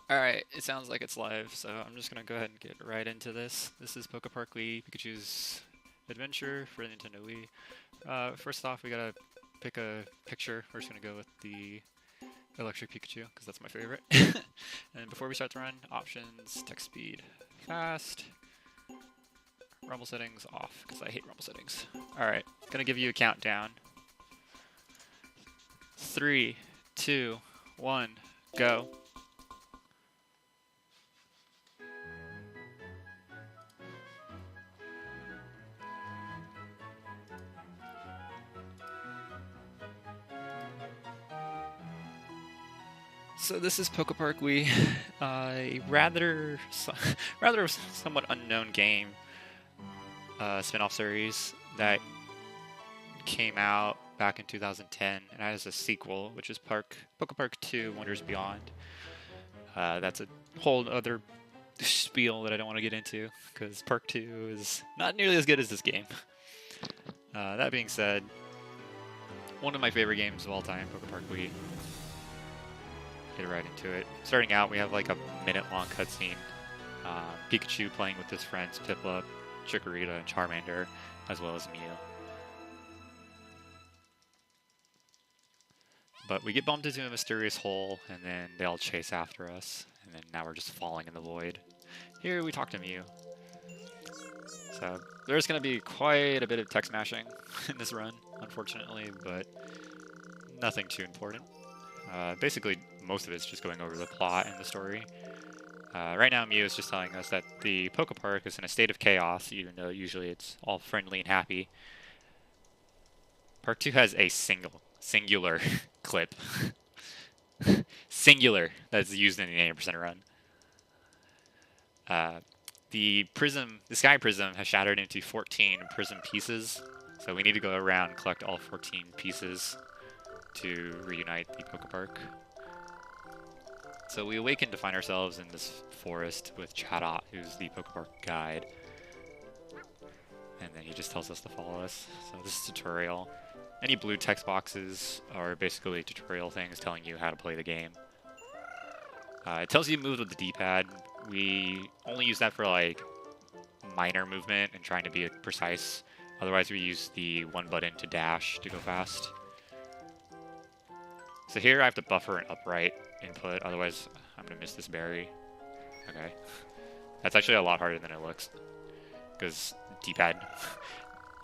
Alright, it sounds like it's live, so I'm just gonna go ahead and get right into this. This is PokéPark Wii, Pikachu's Adventure for the Nintendo Wii. First off, we gotta pick a picture. We're just gonna go with the Electric Pikachu, because that's my favorite. And before we start the run, options, text speed, fast, rumble settings off, because I hate rumble settings. Alright, gonna give you a countdown. 3, 2, 1, go. So this is PokéPark Wii, a rather somewhat unknown game, spin-off series that came out back in 2010 and has a sequel, which is PokéPark 2 Wonders Beyond. That's a whole other spiel that I don't want to get into because Park 2 is not nearly as good as this game. That being said, one of my favorite games of all time, PokéPark Wii. Get right into it. Starting out, we have like a minute-long cutscene. Pikachu playing with his friends Piplup, Chikorita, and Charmander, as well as Mew. But we get bumped into a mysterious hole, and then they all chase after us, and then now we're just falling in the void. Here we talk to Mew. So there's going to be quite a bit of text mashing in this run, unfortunately, but nothing too important. Basically, most of it's just going over the plot and the story. Right now, Mew is just telling us that the PokéPark is in a state of chaos, even though usually it's all friendly and happy. Park 2 has a singular clip. Singular, that's used in the 80% run. The Sky Prism has shattered into 14 prism pieces, so we need to go around and collect all 14 pieces to reunite the PokéPark. So we awaken to find ourselves in this forest with Chatot, who's the PokéPark guide. And then he just tells us to follow us. So this is tutorial. Any blue text boxes are basically tutorial things telling you how to play the game. It tells you to move with the D-pad. We only use that for like minor movement and trying to be precise. Otherwise we use the one button to dash to go fast. So here I have to buffer an upright input, otherwise I'm going to miss this berry. Okay. That's actually a lot harder than it looks. Because D-pad.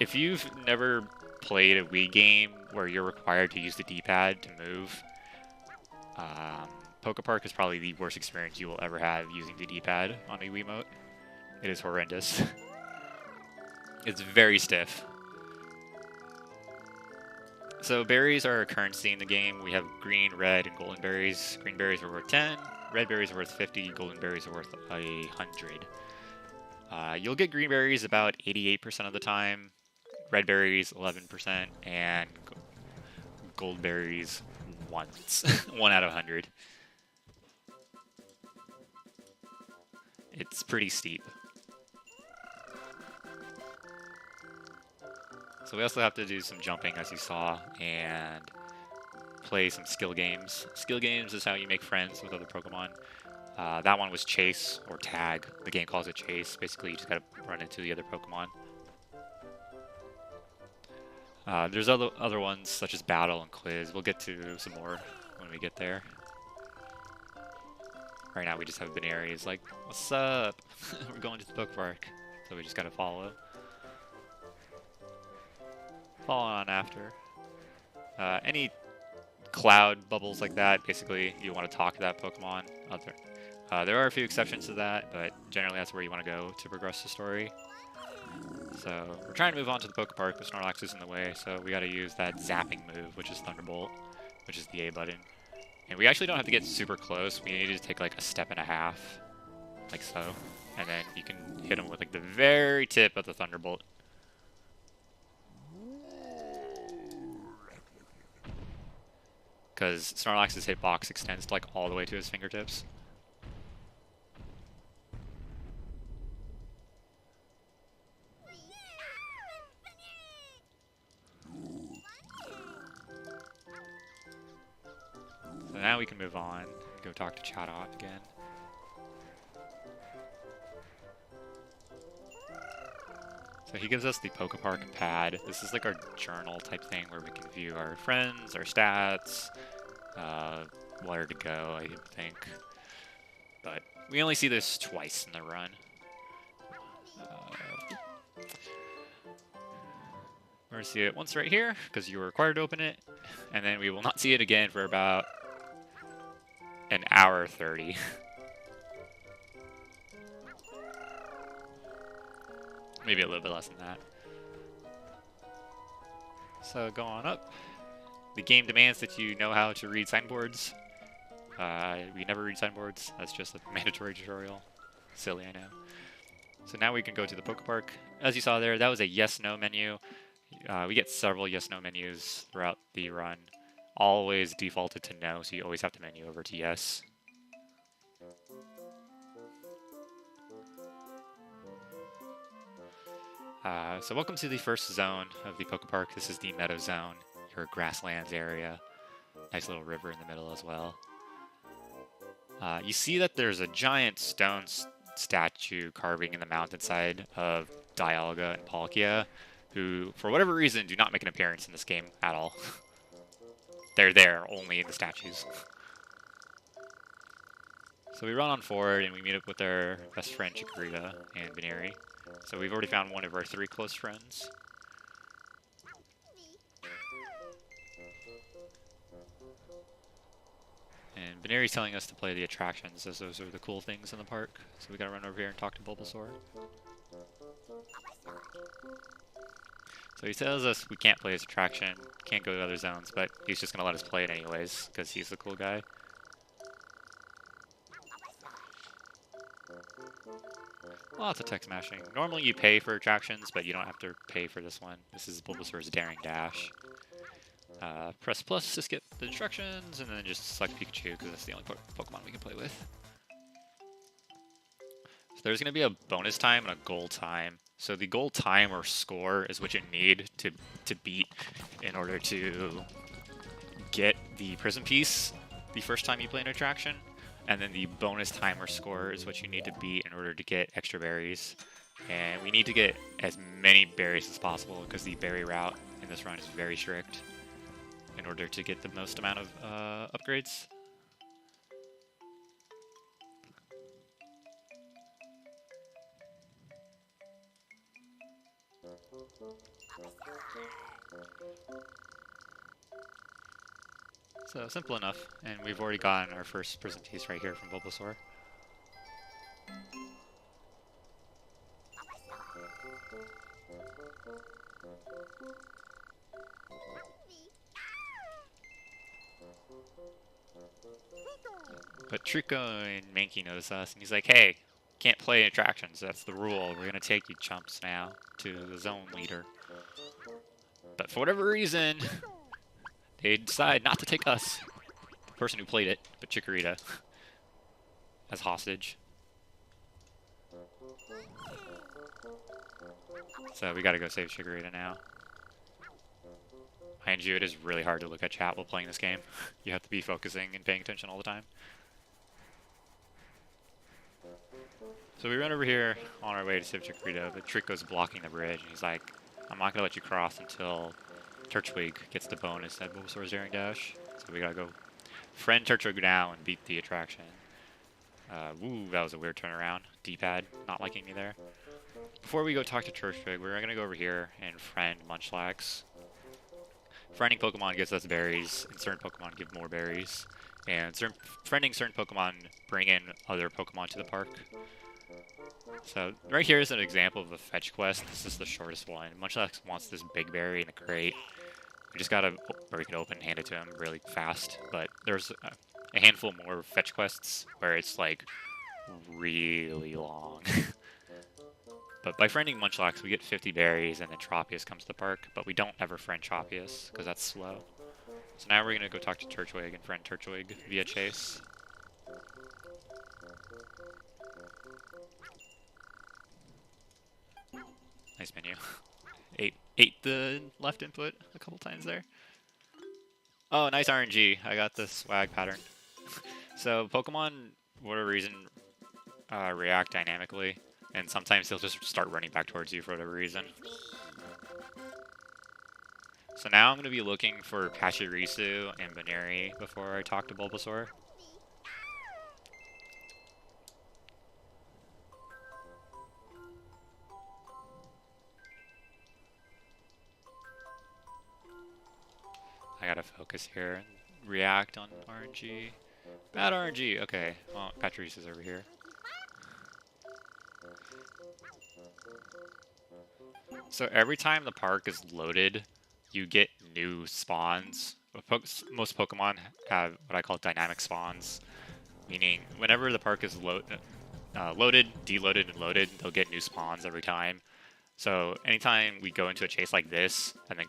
If you've never played a Wii game where you're required to use the D-pad to move, PokéPark is probably the worst experience you will ever have using the D-pad on a Wiimote. It is horrendous. It's very stiff. So berries are a currency in the game. We have green, red, and golden berries. Green berries are worth 10, red berries are worth 50, golden berries are worth 100. You'll get green berries about 88% of the time, red berries 11%, and gold berries once. 1 out of 100. It's pretty steep. So we also have to do some jumping, as you saw, and play some skill games. Skill games is how you make friends with other Pokemon. That one was Chase, or Tag. The game calls it Chase. Basically, you just gotta run into the other Pokemon. There's other ones, such as Battle and Quiz. We'll get to some more when we get there. Right now, we just have Baneri. Like, what's up? We're going to the PokéPark. So we just gotta follow. Follow on after. Any cloud bubbles like that, basically you want to talk to that Pokemon. There are a few exceptions to that, but generally that's where you want to go to progress the story. So we're trying to move on to the PokéPark, but Snorlax is in the way, so we got to use that zapping move, which is Thunderbolt, which is the A button. And we actually don't have to get super close. We need to take like a step and a half, like so, and then you can hit him with like the very tip of the Thunderbolt. Because Snorlax's hitbox extends like all the way to his fingertips. So now we can move on, go talk to Chatot again. So he gives us the PokéPark pad. This is like our journal type thing where we can view our friends, our stats, where to go, I think. But we only see this twice in the run. We're going to see it once right here, because you were required to open it. And then we will not see it again for about an hour 30. Maybe a little bit less than that. So go on up. The game demands that you know how to read signboards. We never read signboards. That's just a mandatory tutorial. Silly, I know. So now we can go to the PokéPark. As you saw there, that was a yes-no menu. We get several yes-no menus throughout the run. Always defaulted to no, so you always have to menu over to yes. So welcome to the first zone of the PokéPark. This is the Meadow Zone, your grasslands area. Nice little river in the middle as well. You see that there's a giant stone statue carving in the mountainside of Dialga and Palkia, who, for whatever reason, do not make an appearance in this game at all. They're there only in the statues. So we run on forward and we meet up with our best friend Chikorita and Baneri. So we've already found one of our 3 close friends. And Baneri's telling us to play the attractions, as those are the cool things in the park. So we gotta run over here and talk to Bulbasaur. So he tells us we can't play his attraction, can't go to other zones, but he's just gonna let us play it anyways, because he's the cool guy. Lots of text mashing. Normally you pay for attractions, but you don't have to pay for this one. This is Bulbasaur's Daring Dash. Press plus to skip the instructions, and then just select Pikachu, because that's the only Pokemon we can play with. So there's going to be a bonus time and a goal time. So the goal time or score is what you need to beat in order to get the Prism Piece the first time you play an attraction. And then the bonus timer score is what you need to beat in order to get extra berries. And we need to get as many berries as possible because the berry route in this run is very strict in order to get the most amount of upgrades. So simple enough, and we've already gotten our first Prism Piece right here from Bulbasaur. But Trico and Mankey notice us, and he's like, hey, can't play attractions, that's the rule. We're gonna take you chumps now to the zone leader. But for whatever reason, they decide not to take us, the person who played it, but Chikorita, as hostage. So we gotta go save Chikorita now. Mind you, it is really hard to look at chat while playing this game. You have to be focusing and paying attention all the time. So we run over here on our way to save Chikorita, but Trico's blocking the bridge, and he's like, I'm not gonna let you cross until Turtwig gets the bonus at Bulbasaur's Daring Dash. So we gotta go friend Turtwig now and beat the attraction. Woo, that was a weird turnaround. D-pad, not liking me there. Before we go talk to Turtwig, we're gonna go over here and friend Munchlax. Friending Pokemon gives us berries, and certain Pokemon give more berries. And friending certain Pokemon bring in other Pokemon to the park. So right here is an example of a fetch quest. This is the shortest one. Munchlax wants this big berry in a crate. We just gotta break it open and hand it to him really fast. But there's a handful more fetch quests where it's like really long. But by friending Munchlax, we get 50 berries, and then Tropius comes to the park. But we don't ever friend Tropius, because that's slow. So now we're going to go talk to Turtwig and friend Turtwig via chase. Nice menu. Ate the left input a couple times there. Oh, nice RNG. I got the swag pattern. So Pokemon, for whatever reason, react dynamically. and sometimes he'll just start running back towards you for whatever reason. So now I'm going to be looking for Pachirisu and Baneri before I talk to Bulbasaur. I gotta focus here and react on RNG. Bad RNG, okay. Well, Pachirisu's over here. So every time the park is loaded, you get new spawns. Most Pokemon have what I call dynamic spawns, meaning whenever the park is loaded, deloaded, and loaded, they'll get new spawns every time. So anytime we go into a chase like this, and then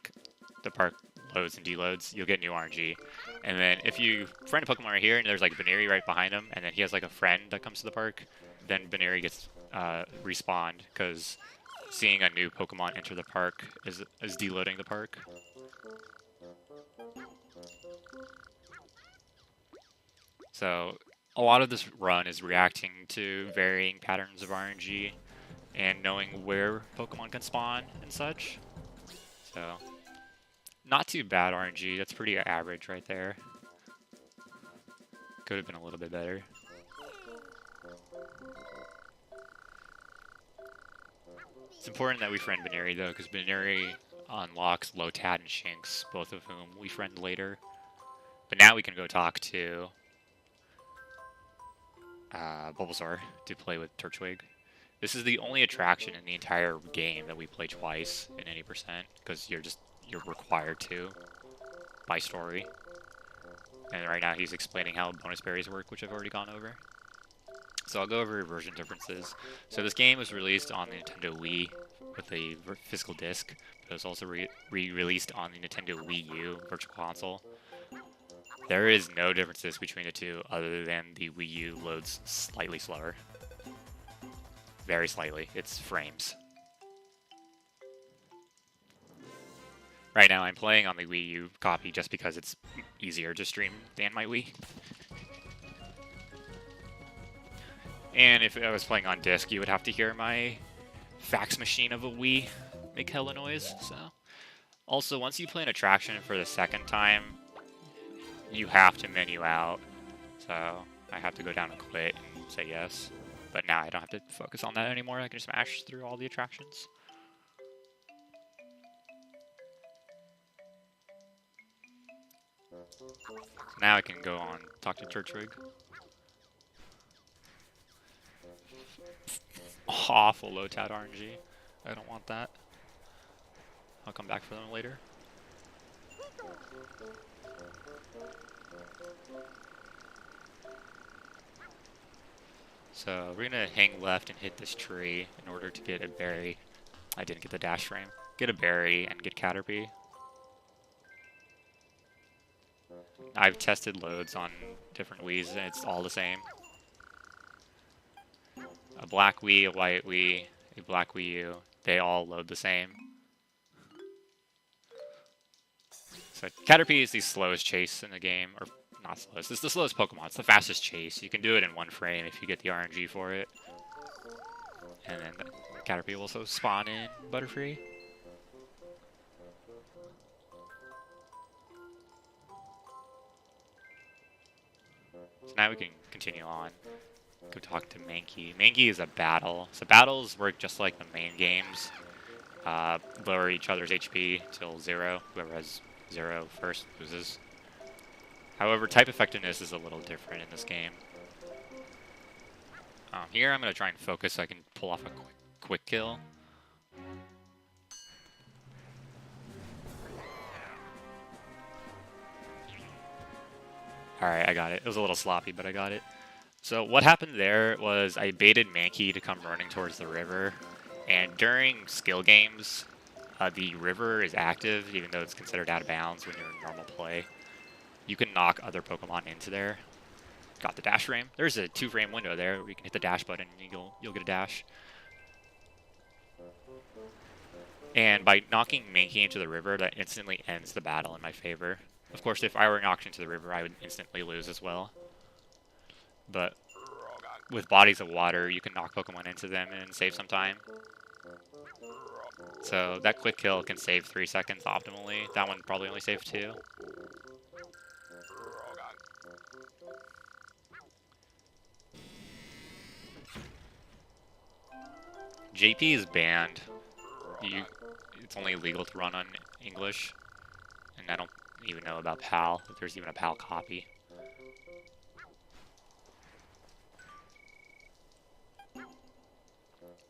the park loads and deloads, you'll get new RNG. And then if you friend a Pokemon right here, and there's like Baneri right behind him, and then he has like a friend that comes to the park, then Baneri gets respawned, because seeing a new Pokemon enter the park is deloading the park. So a lot of this run is reacting to varying patterns of RNG and knowing where Pokemon can spawn and such. So not too bad RNG, that's pretty average right there. Could have been a little bit better. It's important that we friend Baneri though, because Baneri unlocks Lotad and Shinx, both of whom we friend later. But now we can go talk to Bulbasaur to play with Turtwig. This is the only attraction in the entire game that we play twice in any percent, because you're required to by story. And right now he's explaining how bonus berries work, which I've already gone over. So I'll go over version differences. So this game was released on the Nintendo Wii with a physical disc, but it was also re-released on the Nintendo Wii U Virtual Console. There is no differences between the two other than the Wii U loads slightly slower. Very slightly. It's frames. Right now I'm playing on the Wii U copy just because it's easier to stream than my Wii. And if I was playing on disc, you would have to hear my fax machine of a Wii make hella noise. So, also, once you play an attraction for the second time, you have to menu out. So I have to go down and quit and say yes. But now I don't have to focus on that anymore. I can just smash through all the attractions. Now I can go on talk to Turtwig. Awful Lotad RNG. I don't want that. I'll come back for them later. So we're gonna hang left and hit this tree in order to get a berry. I didn't get the dash frame. Get a berry and get Caterpie. I've tested loads on different Wiis and it's all the same. A black Wii, a white Wii, a black Wii U, they all load the same. So Caterpie is the slowest chase in the game, or not slowest, it's the slowest Pokemon, it's the fastest chase. You can do it in one frame if you get the RNG for it. And then the Caterpie will also spawn in Butterfree. So now we can continue on. Go talk to Mankey. Mankey is a battle. So battles work just like the main games. Lower each other's HP till 0. Whoever has 0 first loses. However, type effectiveness is a little different in this game. Here I'm going to try and focus so I can pull off a quick kill. Alright, I got it. It was a little sloppy, but I got it. So what happened there was I baited Mankey to come running towards the river. And during skill games, the river is active, even though it's considered out of bounds when you're in normal play. You can knock other Pokemon into there. Got the dash frame. There's a 2-frame window there where you can hit the dash button and you'll get a dash. And by knocking Mankey into the river, that instantly ends the battle in my favor. Of course, if I were knocked into the river, I would instantly lose as well. But with bodies of water, you can knock Pokemon into them and save some time. So that quick kill can save 3 seconds optimally. That one probably only saved 2. JP is banned. It's only legal to run on English. And I don't even know about PAL, if there's even a PAL copy.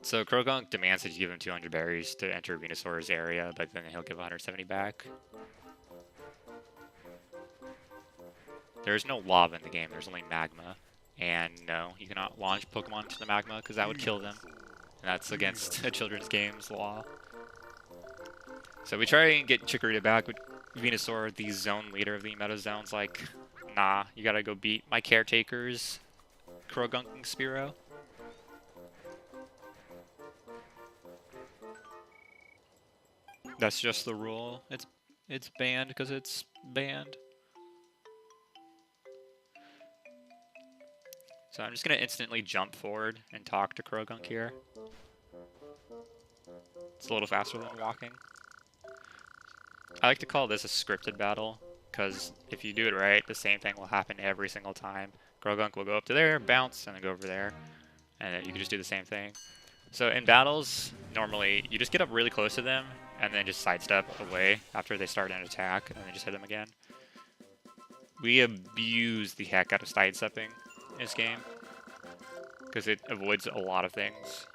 So Krogunk demands that you give him 200 berries to enter Venusaur's area, but then he'll give 170 back. There's no lava in the game, there's only magma. And no, you cannot launch Pokemon to the magma because that would kill them. And that's against a children's game's law. So we try and get Chikorita back, but Venusaur, the zone leader of the meta zone's like, nah, you gotta go beat my caretakers, Krogunk and Spearow. That's just the rule. It's banned because it's banned. So I'm just gonna instantly jump forward and talk to Krogunk here. It's a little faster than walking. I like to call this a scripted battle, because if you do it right, the same thing will happen every single time. Krogunk will go up to there, bounce, and then go over there. And then you can just do the same thing. So in battles, normally, you just get up really close to them, and then just sidestep away after they start an attack, and then just hit them again. We abuse the heck out of sidestepping in this game, because it avoids a lot of things.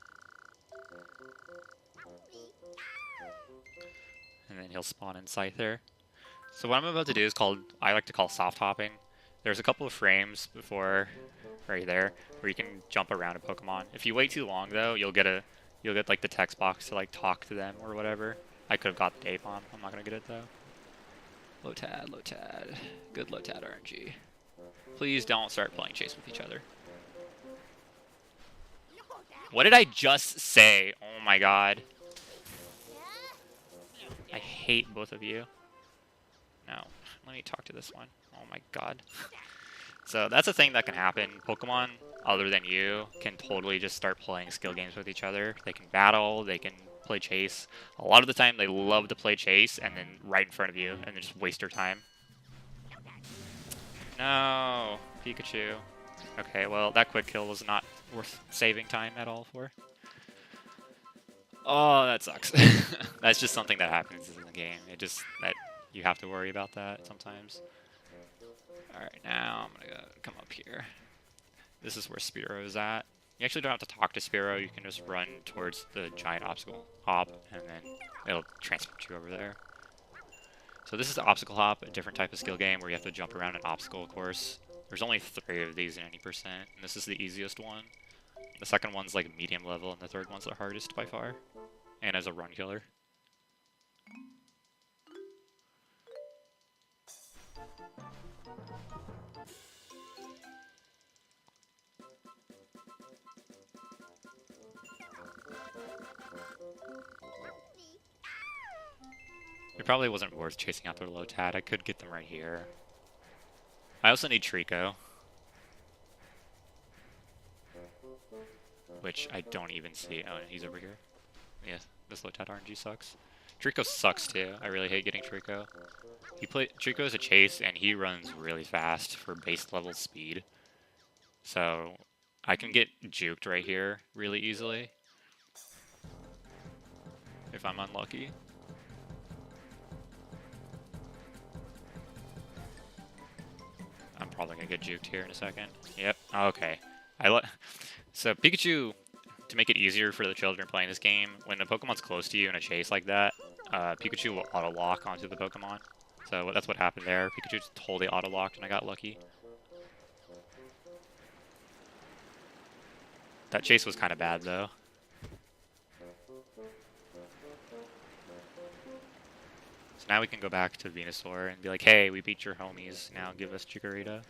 And then he'll spawn in Scyther. So what I'm about to do is I like to call soft hopping. There's a couple of frames before, right there, where you can jump around a Pokemon. If you wait too long though, you'll get like the text box to like talk to them or whatever. I could have got the Apom. I'm not gonna get it though. Lotad, Lotad. Good Lotad RNG. Please don't start playing chase with each other. What did I just say? Oh my god. I hate both of you. No. Let me talk to this one. Oh my god. So that's a thing that can happen. Pokemon, other than you, can totally just start playing skill games with each other. They can battle, they can play chase. A lot of the time they love to play chase and then right in front of you and then just waste your time. No, Pikachu. Okay, well that quick kill was not worth saving time at all for. Oh, that sucks. That's just something that happens in the game. That you have to worry about that sometimes. Alright, now I'm gonna come up here. This is where Spearow is at. You actually don't have to talk to Spearow, you can just run towards the giant obstacle hop, and then it'll transport you over there. So this is the obstacle hop, a different type of skill game where you have to jump around an obstacle course. There's only 3 of these in any percent, and this is the easiest one. The second one's like medium level, and the third one's the hardest by far. And as a run killer. It probably wasn't worth chasing out their Lotad. I could get them right here. I also need Trico, which I don't even see. Oh, he's over here. Yeah, this Lotad RNG sucks. Trico sucks too. I really hate getting Trico. Trico is a chase, and he runs really fast for base level speed. So I can get juked right here really easily if I'm unlucky. I'm probably gonna get juked here in a second. Yep. Okay. So Pikachu, to make it easier for the children playing this game, when the Pokemon's close to you in a chase like that, Pikachu will auto-lock onto the Pokemon. So that's what happened there. Pikachu just totally auto-locked and I got lucky. That chase was kind of bad though. So now we can go back to Venusaur and be like, hey, we beat your homies, now give us Chikorita.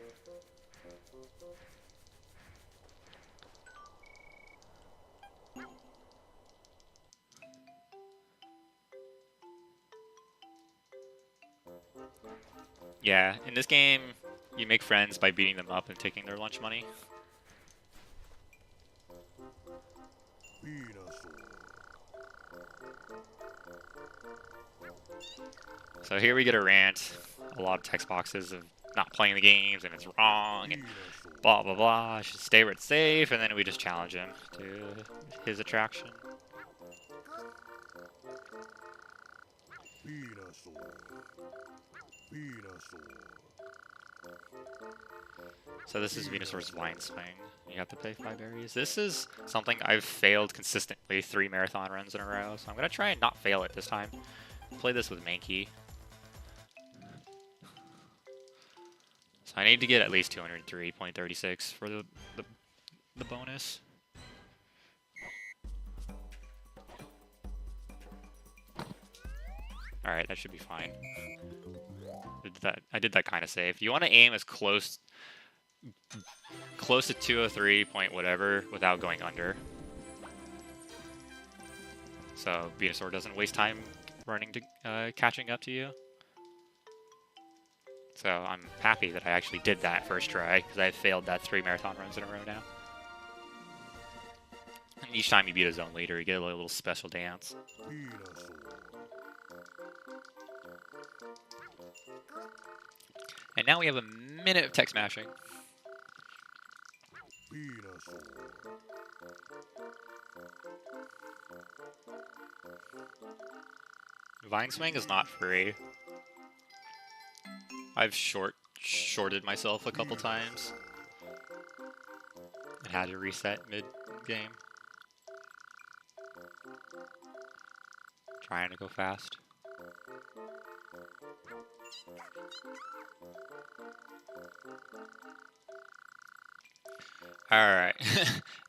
Yeah, in this game, you make friends by beating them up and taking their lunch money. So here we get a rant, a lot of text boxes of not playing the games and it's wrong and blah blah blah. I should stay where it's safe, and then we just challenge him to his attraction. So this is Venusaur's Vine Swing. You have to pay 5 berries. This is something I've failed consistently 3 marathon runs in a row, so I'm gonna try and not fail it this time. Play this with Mankey. So I need to get at least 203.36 for the bonus. Alright, that should be fine. I did that kind of safe. You want to aim as close to 203 point whatever without going under. So Venusaur doesn't waste time running to catching up to you. So I'm happy that I actually did that first try, because I failed that 3 marathon runs in a row now. And each time you beat a zone leader, you get a little special dance. And now we have a minute of tech smashing. Vine Swing is not free. I've shorted myself a couple times and had to reset mid-game. Trying to go fast. Alright,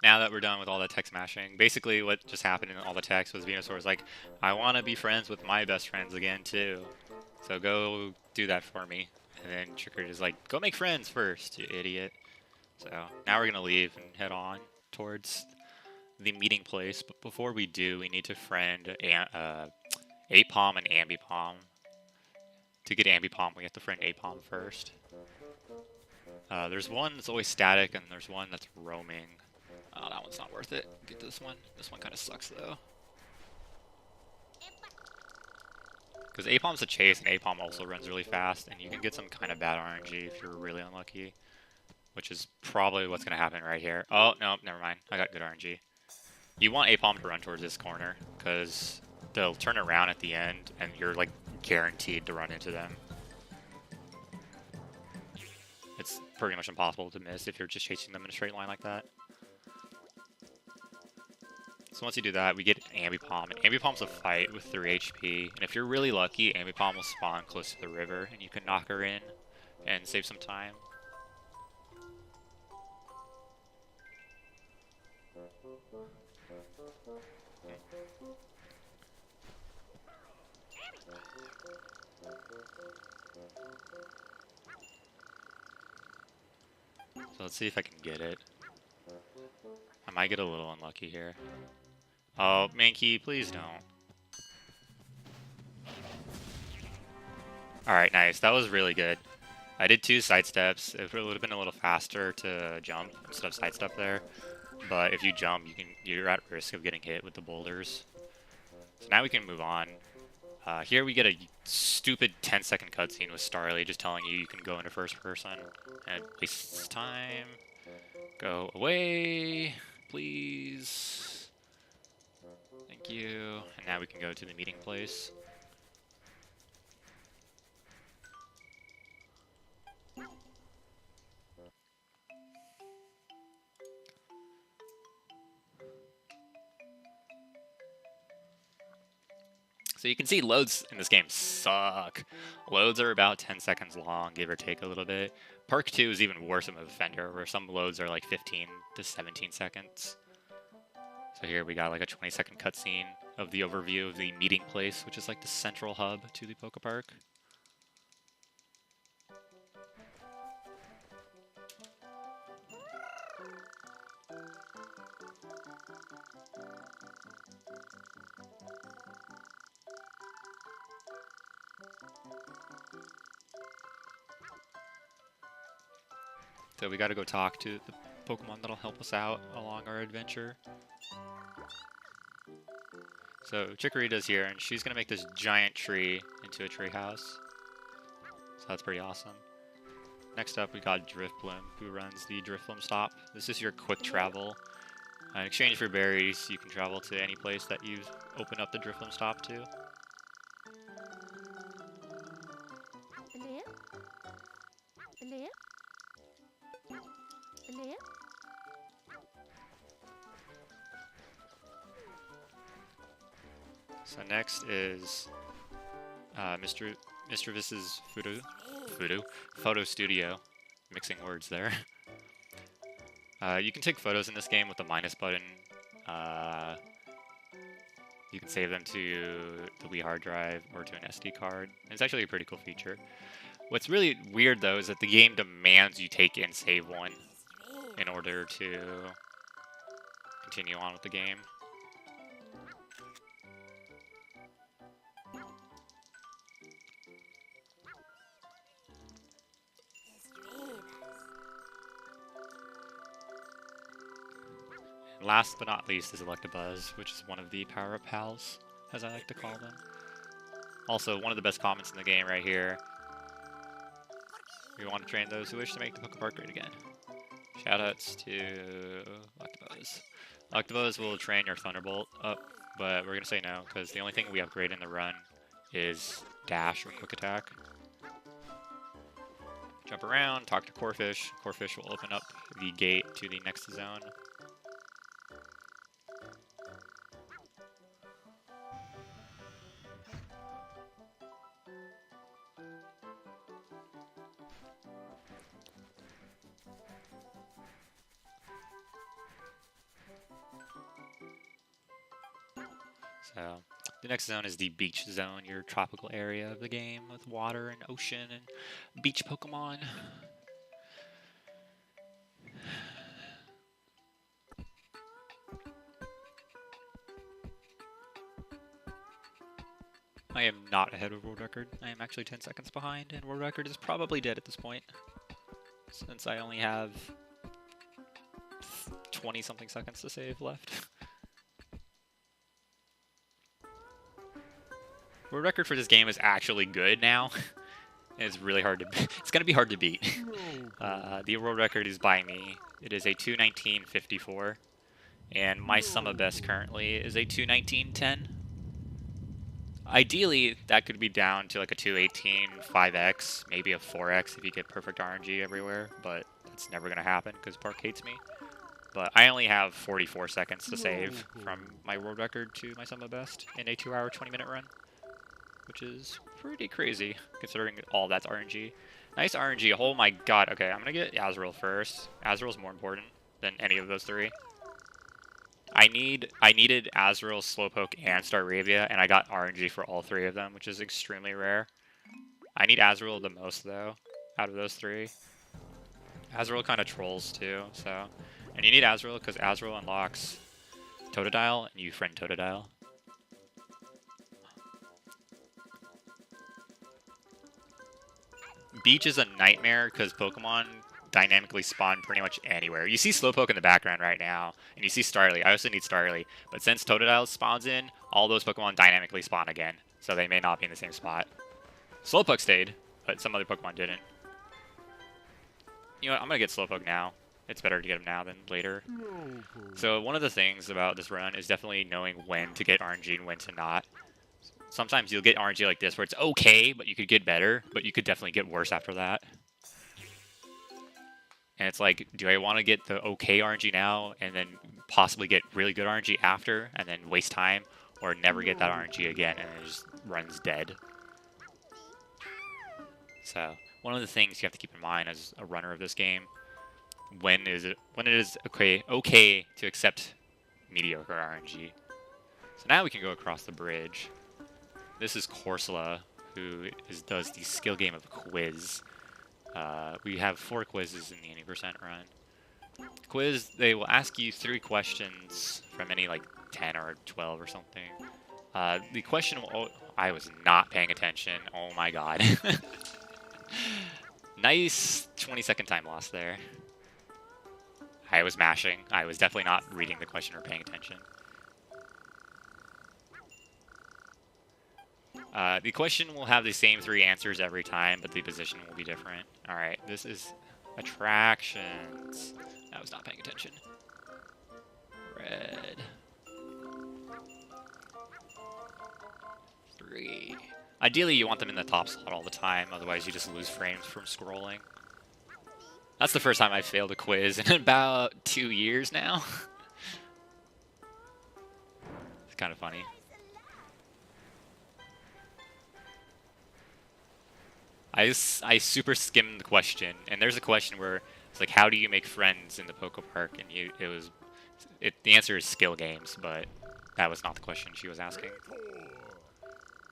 now that we're done with all that text smashing, basically what just happened in all the text was Venusaur was like, I want to be friends with my best friends again too, so go do that for me. And then Trickered is like, go make friends first, you idiot. So now we're going to leave and head on towards the meeting place, but before we do, we need to friend Apom and Ambipom. To get Ambipom, we have to friend Apom first. There's one that's always static, and there's one that's roaming. Oh, that one's not worth it. Get this one. This one kind of sucks, though. Because Apom's a chase, and Apom also runs really fast, and you can get some kind of bad RNG if you're really unlucky. Which is probably what's going to happen right here. Oh, no, never mind. I got good RNG. You want Apom to run towards this corner, because they'll turn around at the end, and you're, like, guaranteed to run into them. It's pretty much impossible to miss if you're just chasing them in a straight line like that. So once you do that, we get Ambipom. And Ambipom's a fight with 3 HP, and if you're really lucky, Ambipom will spawn close to the river, and you can knock her in and save some time. So let's see if I can get it. I might get a little unlucky here. Oh, Mankey, please don't. Alright, nice. That was really good. I did 2 sidesteps. It would have been a little faster to jump instead of sidestep there. But if you jump, you're at risk of getting hit with the boulders. So now we can move on. Here we get a stupid 10-second cutscene with Starly just telling you can go into first person. And it wastes time. Go away, please. Thank you. And now we can go to the meeting place. So you can see loads in this game suck. Loads are about 10 seconds long, give or take a little bit. Park 2 is even worse of a offender, where some loads are like 15 to 17 seconds. So here we got like a 20-second cutscene of the overview of the meeting place, which is like the central hub to the PokéPark. So we gotta go talk to the Pokemon that'll help us out along our adventure. So Chikorita's here, and she's gonna make this giant tree into a tree house. So that's pretty awesome. Next up, we got Drifblim, who runs the Drifblim stop. This is your quick travel. In exchange for berries, you can travel to any place that you've opened up the Drifblim stop to. So next is Mr. Vis's Photo Studio. Mixing words there. You can take photos in this game with the minus button. You can save them to the Wii hard drive or to an SD card. It's actually a pretty cool feature. What's really weird though is that the game demands you take and save one in order to continue on with the game. Last but not least is Electabuzz, which is one of the power-up pals, as I like to call them. Also, one of the best comments in the game right here. We want to train those who wish to make the PokéPark great again. Shoutouts to Electabuzz. Electabuzz will train your Thunderbolt up, but we're going to say no, because the only thing we upgrade in the run is Dash or Quick Attack. Jump around, talk to Corphish. Corphish will open up the gate to the next zone. So, the next zone is the beach zone, your tropical area of the game with water and ocean and beach Pokemon. I am not ahead of world record. I am actually 10 seconds behind, and world record is probably dead at this point, since I only have 20-something seconds to save left. World record for this game is actually good now. It's really hard to. It's gonna be hard to beat. The world record is by me. It is a 2:19.54, and my summa best currently is a 2:19.10. Ideally, that could be down to like a 2:18.5x, maybe a 4x if you get perfect RNG everywhere, but that's never gonna happen because Park hates me. But I only have 44 seconds to save from my world record to my summa best in a 2-hour, 20-minute run, which is pretty crazy considering all that's RNG. Nice RNG. Oh my god. Okay, I'm gonna get Azrael first. Azrael's more important than any of those three. I needed Azrael, Slowpoke, and Staravia, and I got RNG for all three of them, which is extremely rare. I need Azrael the most though, out of those three. Azrael kind of trolls too, so. And you need Azrael because Azrael unlocks Totodile, and you friend Totodile. Beach is a nightmare because Pokemon dynamically spawn pretty much anywhere. You see Slowpoke in the background right now, and you see Starly. I also need Starly, but since Totodile spawns in, all those Pokemon dynamically spawn again, so they may not be in the same spot. Slowpoke stayed, but some other Pokemon didn't. You know what, I'm going to get Slowpoke now. It's better to get him now than later. So one of the things about this run is definitely knowing when to get RNG and when to not. Sometimes you'll get RNG like this where it's okay, but you could get better, but you could definitely get worse after that. And it's like, do I want to get the okay RNG now and then possibly get really good RNG after and then waste time, or never get that RNG again and it just runs dead? So one of the things you have to keep in mind as a runner of this game, when it is okay to accept mediocre RNG. So now we can go across the bridge. This is Corsola, who does the skill game of Quiz. We have 4 quizzes in the 80% run. Quiz, they will ask you 3 questions from any like 10 or 12 or something. The question will, I was not paying attention. Oh my god. Nice 20-second time loss there. I was mashing. I was definitely not reading the question or paying attention. The question will have the same 3 answers every time, but the position will be different. Alright, this is attractions. I was not paying attention. Red. 3. Ideally, you want them in the top slot all the time, otherwise you just lose frames from scrolling. That's the first time I failed a quiz in about 2 years now. It's kind of funny. I super skimmed the question, and there's a question where it's like, how do you make friends in the PokéPark? And the answer is skill games, but that was not the question she was asking.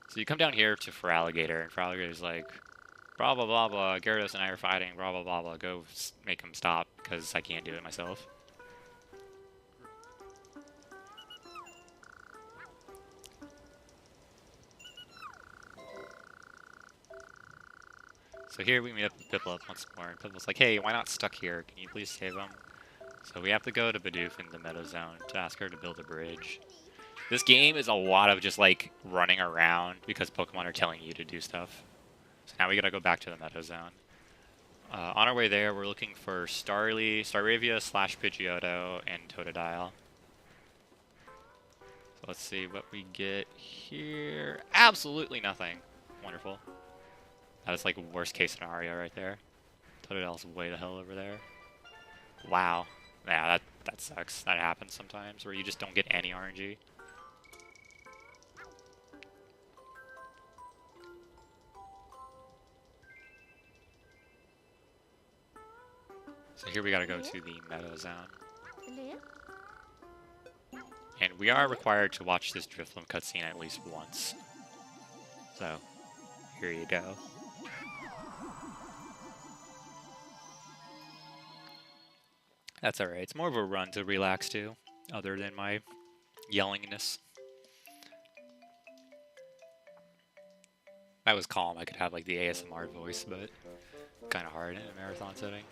So you come down here to Feraligatr, and Feraligator's like, blah blah blah blah, Gyarados and I are fighting, blah blah blah blah, go make him stop, because I can't do it myself. So here we meet up with Piplup once more, and Piplup's like, hey, why not stuck here? Can you please save him? So we have to go to Bidoof in the Meadow Zone to ask her to build a bridge. This game is a lot of just like running around because Pokemon are telling you to do stuff. So now we gotta go back to the Meadow Zone. On our way there, we're looking for Staravia / Pidgeotto and Totodile. So let's see what we get here. Absolutely nothing. Wonderful. That is like worst case scenario right there. Totodile's way the hell over there. Wow. Yeah, that sucks. That happens sometimes where you just don't get any RNG. So here we gotta go to the Meadow Zone. And we are required to watch this Drifloon cutscene at least once. So, here you go. That's alright. It's more of a run to relax to, other than my yellingness. If I was calm, I could have like the ASMR voice, but kind of hard in a marathon setting.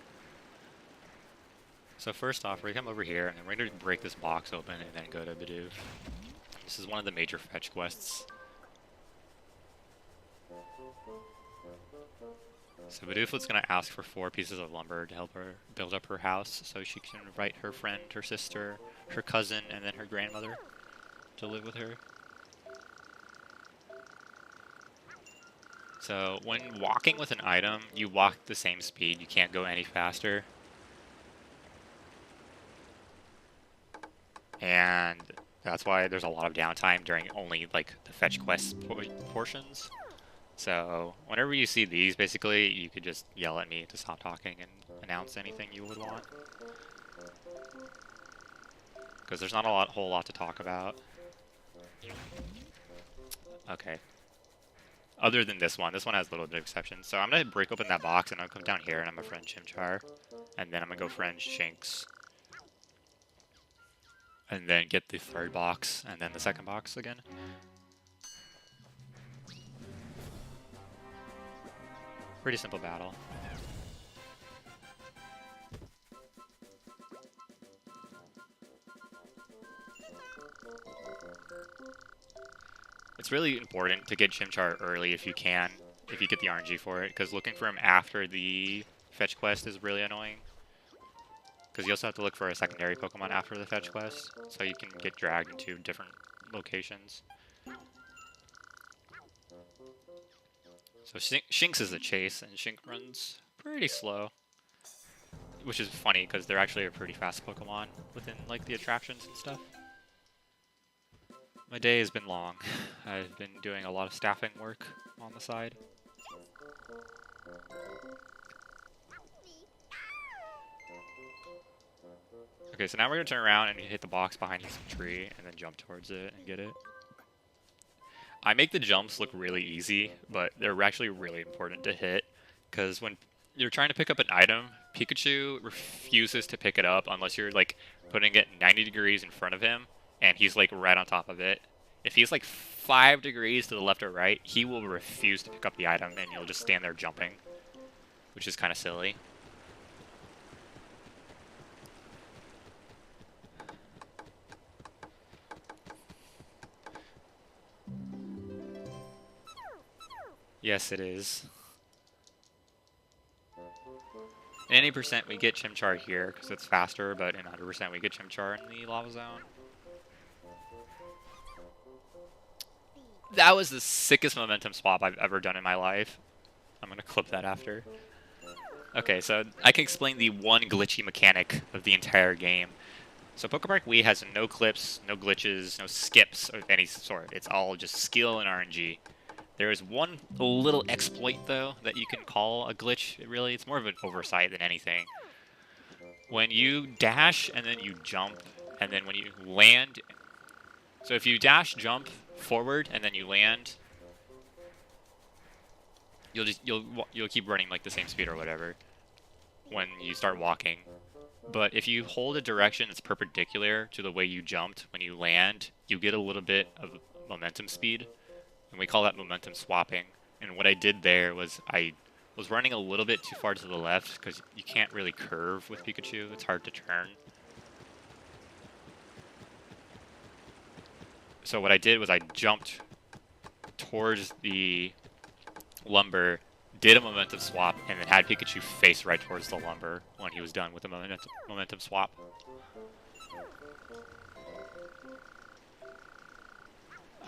So first off, we're going to come over here, and then we're going to break this box open and then go to Bidoof. This is one of the major fetch quests. So Bidoof going to ask for 4 pieces of lumber to help her build up her house, so she can invite her friend, her sister, her cousin, and then her grandmother to live with her. So when walking with an item, you walk the same speed, you can't go any faster. And that's why there's a lot of downtime during only like the fetch quest portions. So whenever you see these, basically, you could just yell at me to stop talking and announce anything you would want. Because there's not a whole lot to talk about. Okay. Other than this one has a little bit of exceptions. So I'm going to break open that box, and I'll come down here, and I'm going to friend Chimchar. And then I'm going to go friend Shinx. And then get the 3rd box, and then the 2nd box again. Pretty simple battle. It's really important to get Chimchar early if you can, if you get the RNG for it, because looking for him after the fetch quest is really annoying. Because you also have to look for a secondary Pokemon after the fetch quest, so you can get dragged into different locations. So Shinx is a chase, and Shinx runs pretty slow. Which is funny, because they're actually a pretty fast Pokemon within like the attractions and stuff. My day has been long. I've been doing a lot of staffing work on the side. Okay, so now we're going to turn around and hit the box behind this tree and then jump towards it and get it. I make the jumps look really easy, but they're actually really important to hit, because when you're trying to pick up an item, Pikachu refuses to pick it up unless you're like putting it 90 degrees in front of him and he's like right on top of it. If he's like 5 degrees to the left or right, he will refuse to pick up the item and you'll just stand there jumping, which is kind of silly. Yes, it is. In 80% we get Chimchar here because it's faster, but in 100% we get Chimchar in the lava zone. That was the sickest momentum swap I've ever done in my life. I'm gonna clip that after. Okay, so I can explain the one glitchy mechanic of the entire game. So PokéPark Wii has no clips, no glitches, no skips of any sort. It's all just skill and RNG. There is one little exploit, though, that you can call a glitch, really. It's more of an oversight than anything. When you dash and then you jump, and then when you land... So if you dash, jump forward, and then you land, you'll keep running like the same speed or whatever when you start walking. But if you hold a direction that's perpendicular to the way you jumped when you land, you get a little bit of momentum speed. And we call that momentum swapping. And what I did there was I was running a little bit too far to the left because you can't really curve with Pikachu. It's hard to turn. So what I did was I jumped towards the lumber, did a momentum swap, and then had Pikachu face right towards the lumber when he was done with the momentum swap.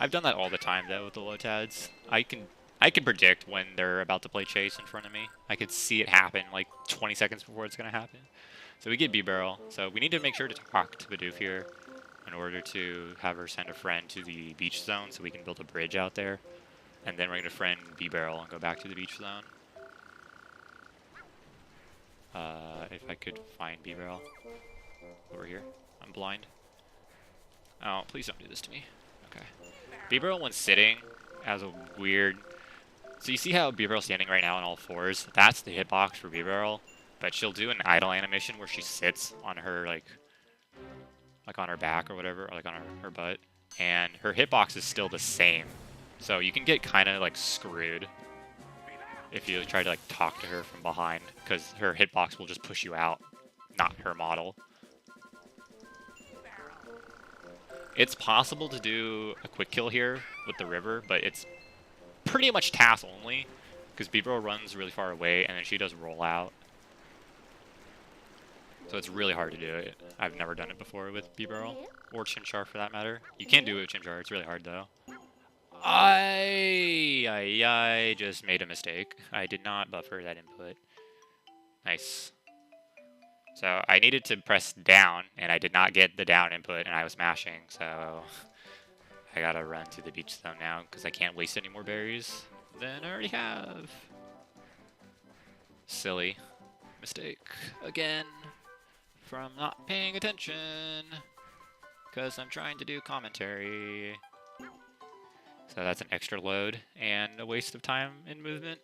I've done that all the time though with the Lotads. I can predict when they're about to play chase in front of me. I could see it happen like 20 seconds before it's gonna happen. So we get B-Barrel. So we need to make sure to talk to Bidoof here in order to have her send a friend to the beach zone so we can build a bridge out there. And then we're gonna friend B-Barrel and go back to the beach zone. If I could find B-Barrel over here. I'm blind. Oh, please don't do this to me. Okay. B-Barrel, when sitting, has a weird... So you see how B-Barrel's standing right now on all fours? That's the hitbox for B-Barrel, but she'll do an idle animation where she sits on her, like on her back or whatever, or like on her butt, and her hitbox is still the same. So you can get kind of like screwed if you try to like talk to her from behind, because her hitbox will just push you out, not her model. It's possible to do a quick kill here with the river, but it's pretty much task only, because B-Barrel runs really far away, and then she does roll out. So it's really hard to do it. I've never done it before with B-Barrel, or Chimchar for that matter. You can do it with Chimchar, it's really hard though. I just made a mistake. I did not buffer that input. Nice. So I needed to press down, and I did not get the down input, and I was mashing, so I gotta run to the beach zone now, because I can't waste any more berries than I already have. Silly mistake again from not paying attention, because I'm trying to do commentary. So that's an extra load and a waste of time in movement.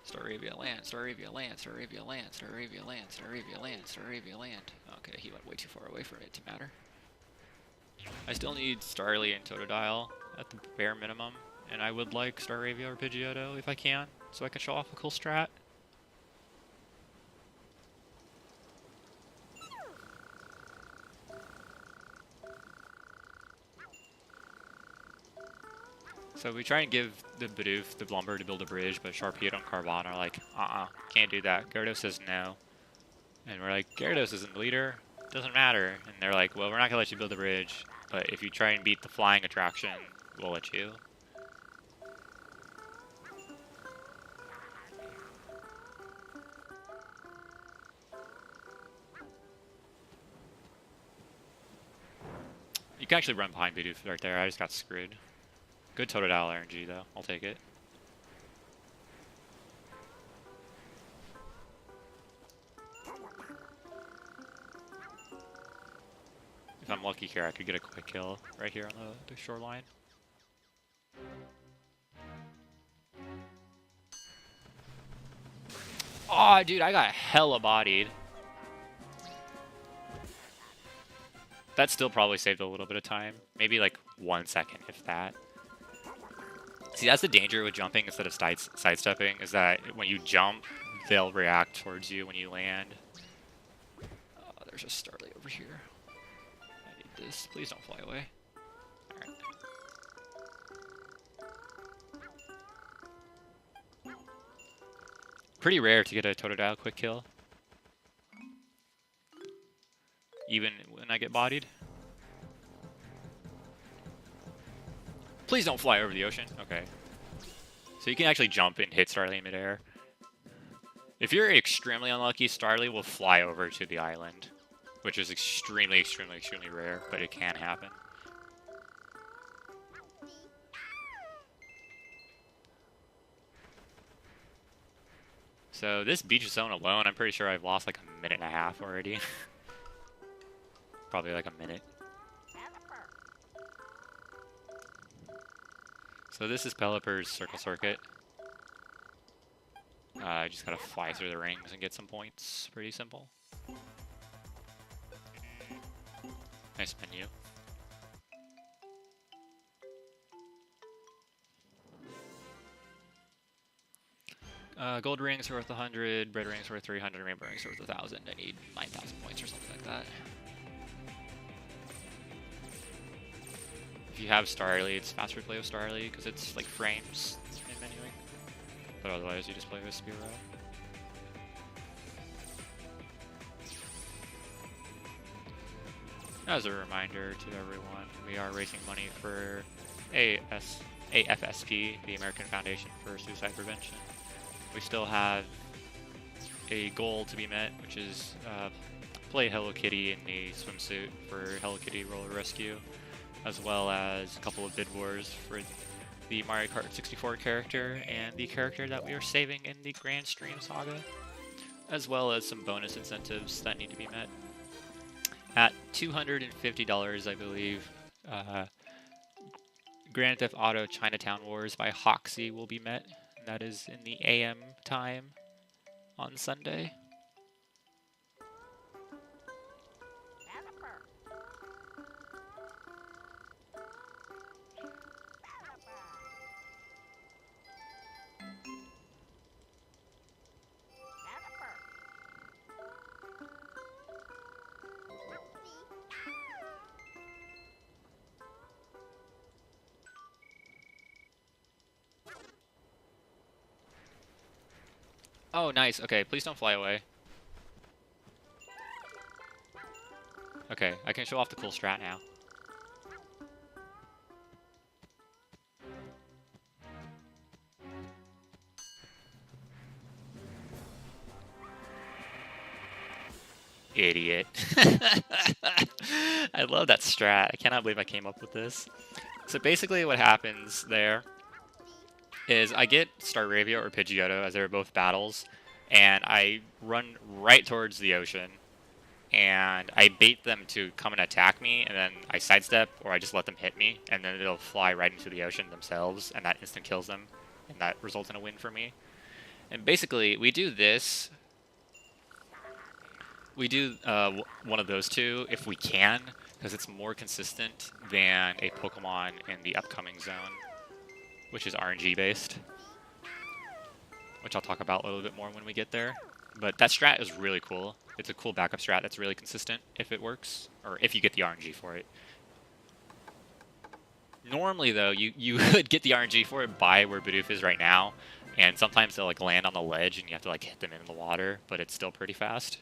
Staravia land, Staravia land, Staravia land, Staravia land, Staravia land, Staravia land. Okay, he went way too far away for it to matter. I still need Starly and Totodile at the bare minimum, and I would like Staravia or Pidgeotto if I can, so I can show off a cool strat. So we try and give the Bidoof the Lumber to build a bridge, but Sharpedo and Carbon are like, can't do that. Gyarados says no. And we're like, Gyarados isn't the leader, doesn't matter. And they're like, well, we're not gonna let you build a bridge, but if you try and beat the flying attraction, we'll let you. You can actually run behind Bidoof right there. I just got screwed. Good Totodile RNG though. I'll take it. If I'm lucky here, I could get a quick kill right here on the shoreline. Oh, dude, I got hella bodied. That still probably saved a little bit of time. Maybe like 1 second, if that. See, that's the danger with jumping instead of sidestepping, is that when you jump, they'll react towards you when you land. There's a Starly over here. I need this. Please don't fly away. Alright. Pretty rare to get a Totodile quick kill. Even when I get bodied. Please don't fly over the ocean. Okay. So you can actually jump and hit Starly in midair. If you're extremely unlucky, Starly will fly over to the island. Which is extremely, extremely, extremely rare, but it can happen. So this beach zone alone, I'm pretty sure I've lost like a minute and a half already. Probably like a minute. So this is Pelipper's Circle Circuit. I just gotta fly through the rings and get some points. Pretty simple. Nice menu. Gold rings are worth 100, red rings are worth 300, rainbow rings are worth 1,000. I need 9,000 points or something like that. If you have Starly, it's faster to play with Starly because it's like frames in menuing. But otherwise, you just play with Spearow. As a reminder to everyone, we are raising money for AFSP, the American Foundation for Suicide Prevention. We still have a goal to be met, which is play Hello Kitty in the swimsuit for Hello Kitty Roller Rescue, as well as a couple of bid wars for the Mario Kart 64 character and the character that we are saving in the Grand Stream Saga, as well as some bonus incentives that need to be met. At $250, I believe, Grand Theft Auto Chinatown Wars by Hoxie will be met. And that is in the AM time on Sunday. Oh, nice. Okay, please don't fly away. Okay, I can show off the cool strat now. Idiot. I love that strat. I cannot believe I came up with this. So basically what happens there is I get Staravia or Pidgeotto as they're both battles, and I run right towards the ocean, and I bait them to come and attack me, and then I sidestep, or I just let them hit me, and then they'll fly right into the ocean themselves, and that instant kills them, and that results in a win for me. And basically, we do this. We do one of those two if we can, because it's more consistent than a Pokemon in the upcoming zone, which is RNG based, which I'll talk about a little bit more when we get there. But that strat is really cool. It's a cool backup strat that's really consistent if it works, or if you get the RNG for it. Normally, though, you would get the RNG for it by where Bidoof is right now, and sometimes they'll like land on the ledge and you have to like hit them in the water, but it's still pretty fast.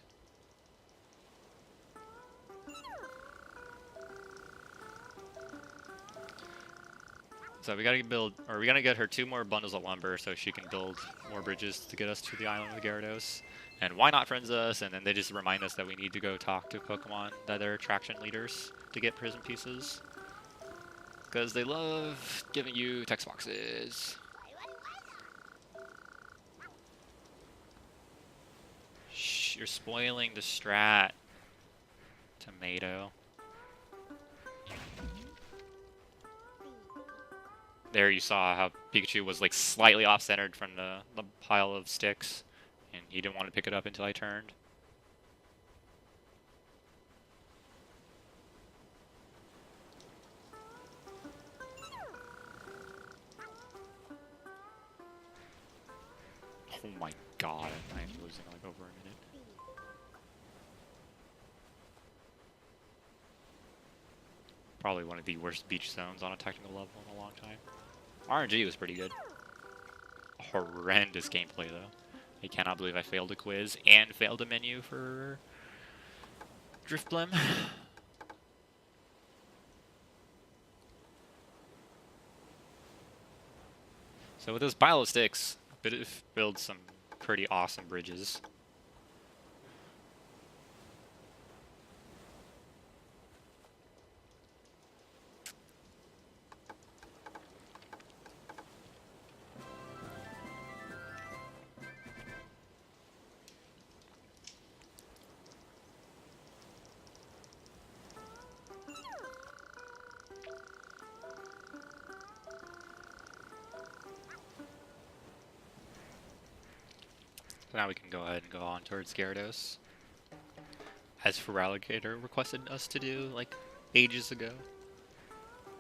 So we gotta get her 2 more bundles of lumber so she can build more bridges to get us to the island of Gyarados. And why not friends us? And then they just remind us that we need to go talk to Pokemon that are attraction leaders to get prison pieces. Because they love giving you text boxes. Shh, you're spoiling the strat, Tomato. There you saw how Pikachu was like slightly off-centered from the pile of sticks, and he didn't want to pick it up until I turned. Oh my god, I losing like over a minute. Probably one of the worst beach zones on a technical level in a long time. RNG was pretty good. Horrendous gameplay though. I cannot believe I failed a quiz and failed a menu for Drift Blim. So with those pile of sticks, build some pretty awesome bridges. So now we can go ahead and go on towards Gyarados, as Feraligatr requested us to do, like, ages ago.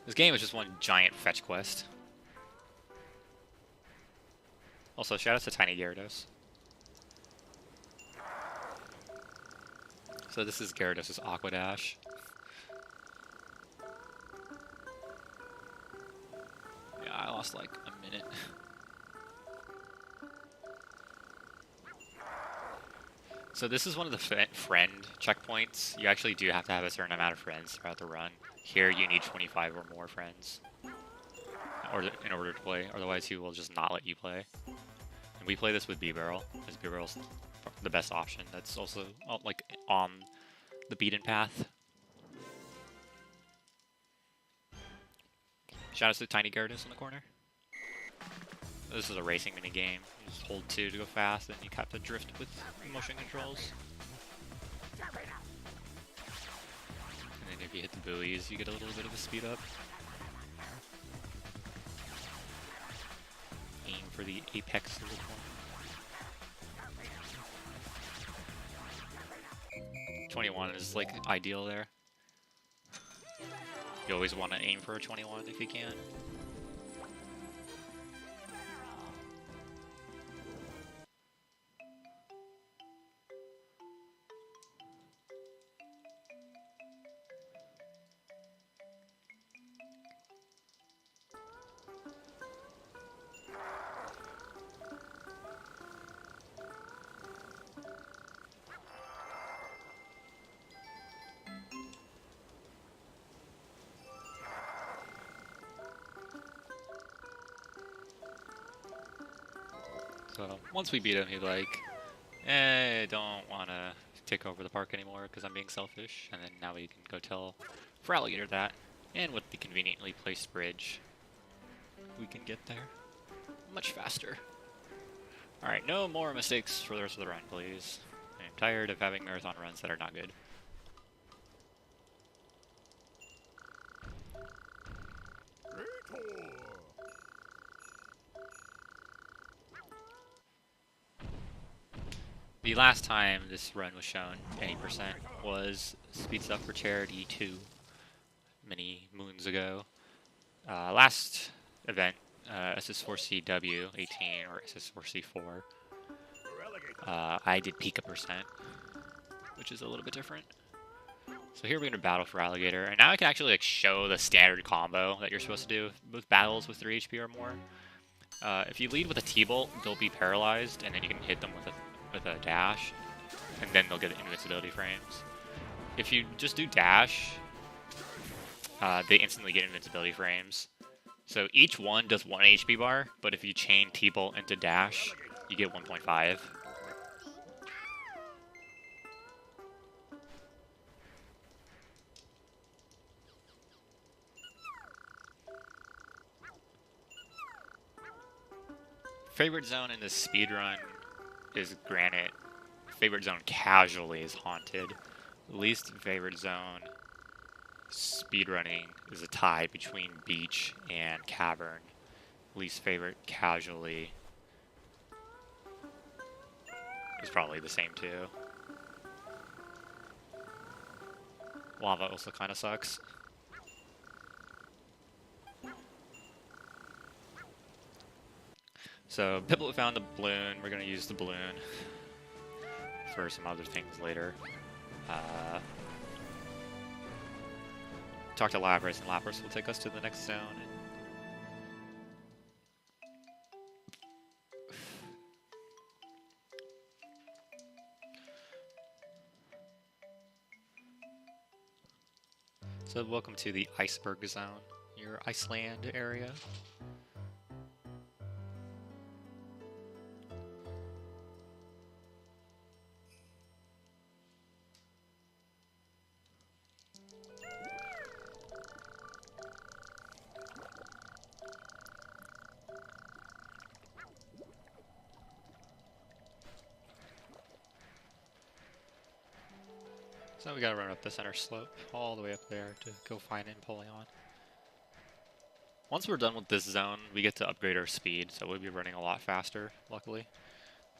This game is just one giant fetch quest. Also, shout out to Tiny Gyarados. So this is Gyarados' Aqua Dash. Yeah, I lost like a minute. So this is one of the friend checkpoints. You actually do have to have a certain amount of friends throughout the run. Here you need 25 or more friends in order to play, otherwise he will just not let you play. And we play this with B-Barrel, because B-Barrel's the best option. That's also like on the beaten path. Shout out to Tiny Gyarados in the corner. This is a racing mini game. You just hold 2 to go fast, and you have to drift with motion controls. And then if you hit the buoys, you get a little bit of a speed up. Aim for the apex of the corner. 21 is like ideal there. You always want to aim for a 21 if you can. So once we beat him, he's like, I don't want to take over the park anymore because I'm being selfish. And then now we can go tell Feraligatr that. And with the conveniently placed bridge, we can get there much faster. Alright, no more mistakes for the rest of the run, please. I'm tired of having marathon runs that are not good. The last time this run was shown, any percent, was Speed Stuff for Charity 2, many moons ago. Last event, SS4CW 18 or SS4C4, I did Pika percent, which is a little bit different. So here we're going to battle Feraligatr, and now I can actually like show the standard combo that you're supposed to do with battles with 3 HP or more. If you lead with a T-Bolt, they'll be paralyzed, and then you can hit them with a dash, and then they'll get invincibility frames. If you just do dash, they instantly get invincibility frames. So each one does 1 HP bar, but if you chain T-Bolt into dash, you get 1.5. Favorite zone in this speedrun is Granite. Favorite zone casually is Haunted. Least favorite zone speedrunning is a tie between Beach and Cavern. Least favorite casually is probably the same too. Lava also kind of sucks. So Piplup found the balloon. We're going to use the balloon. for some other things later. Talk to Lapras, and Lapras will take us to the next zone. So welcome to the Iceberg Zone, your Iceland area. So we gotta run up the center slope, all the way up there to go find Empoleon. Once we're done with this zone, we get to upgrade our speed, so we'll be running a lot faster, luckily.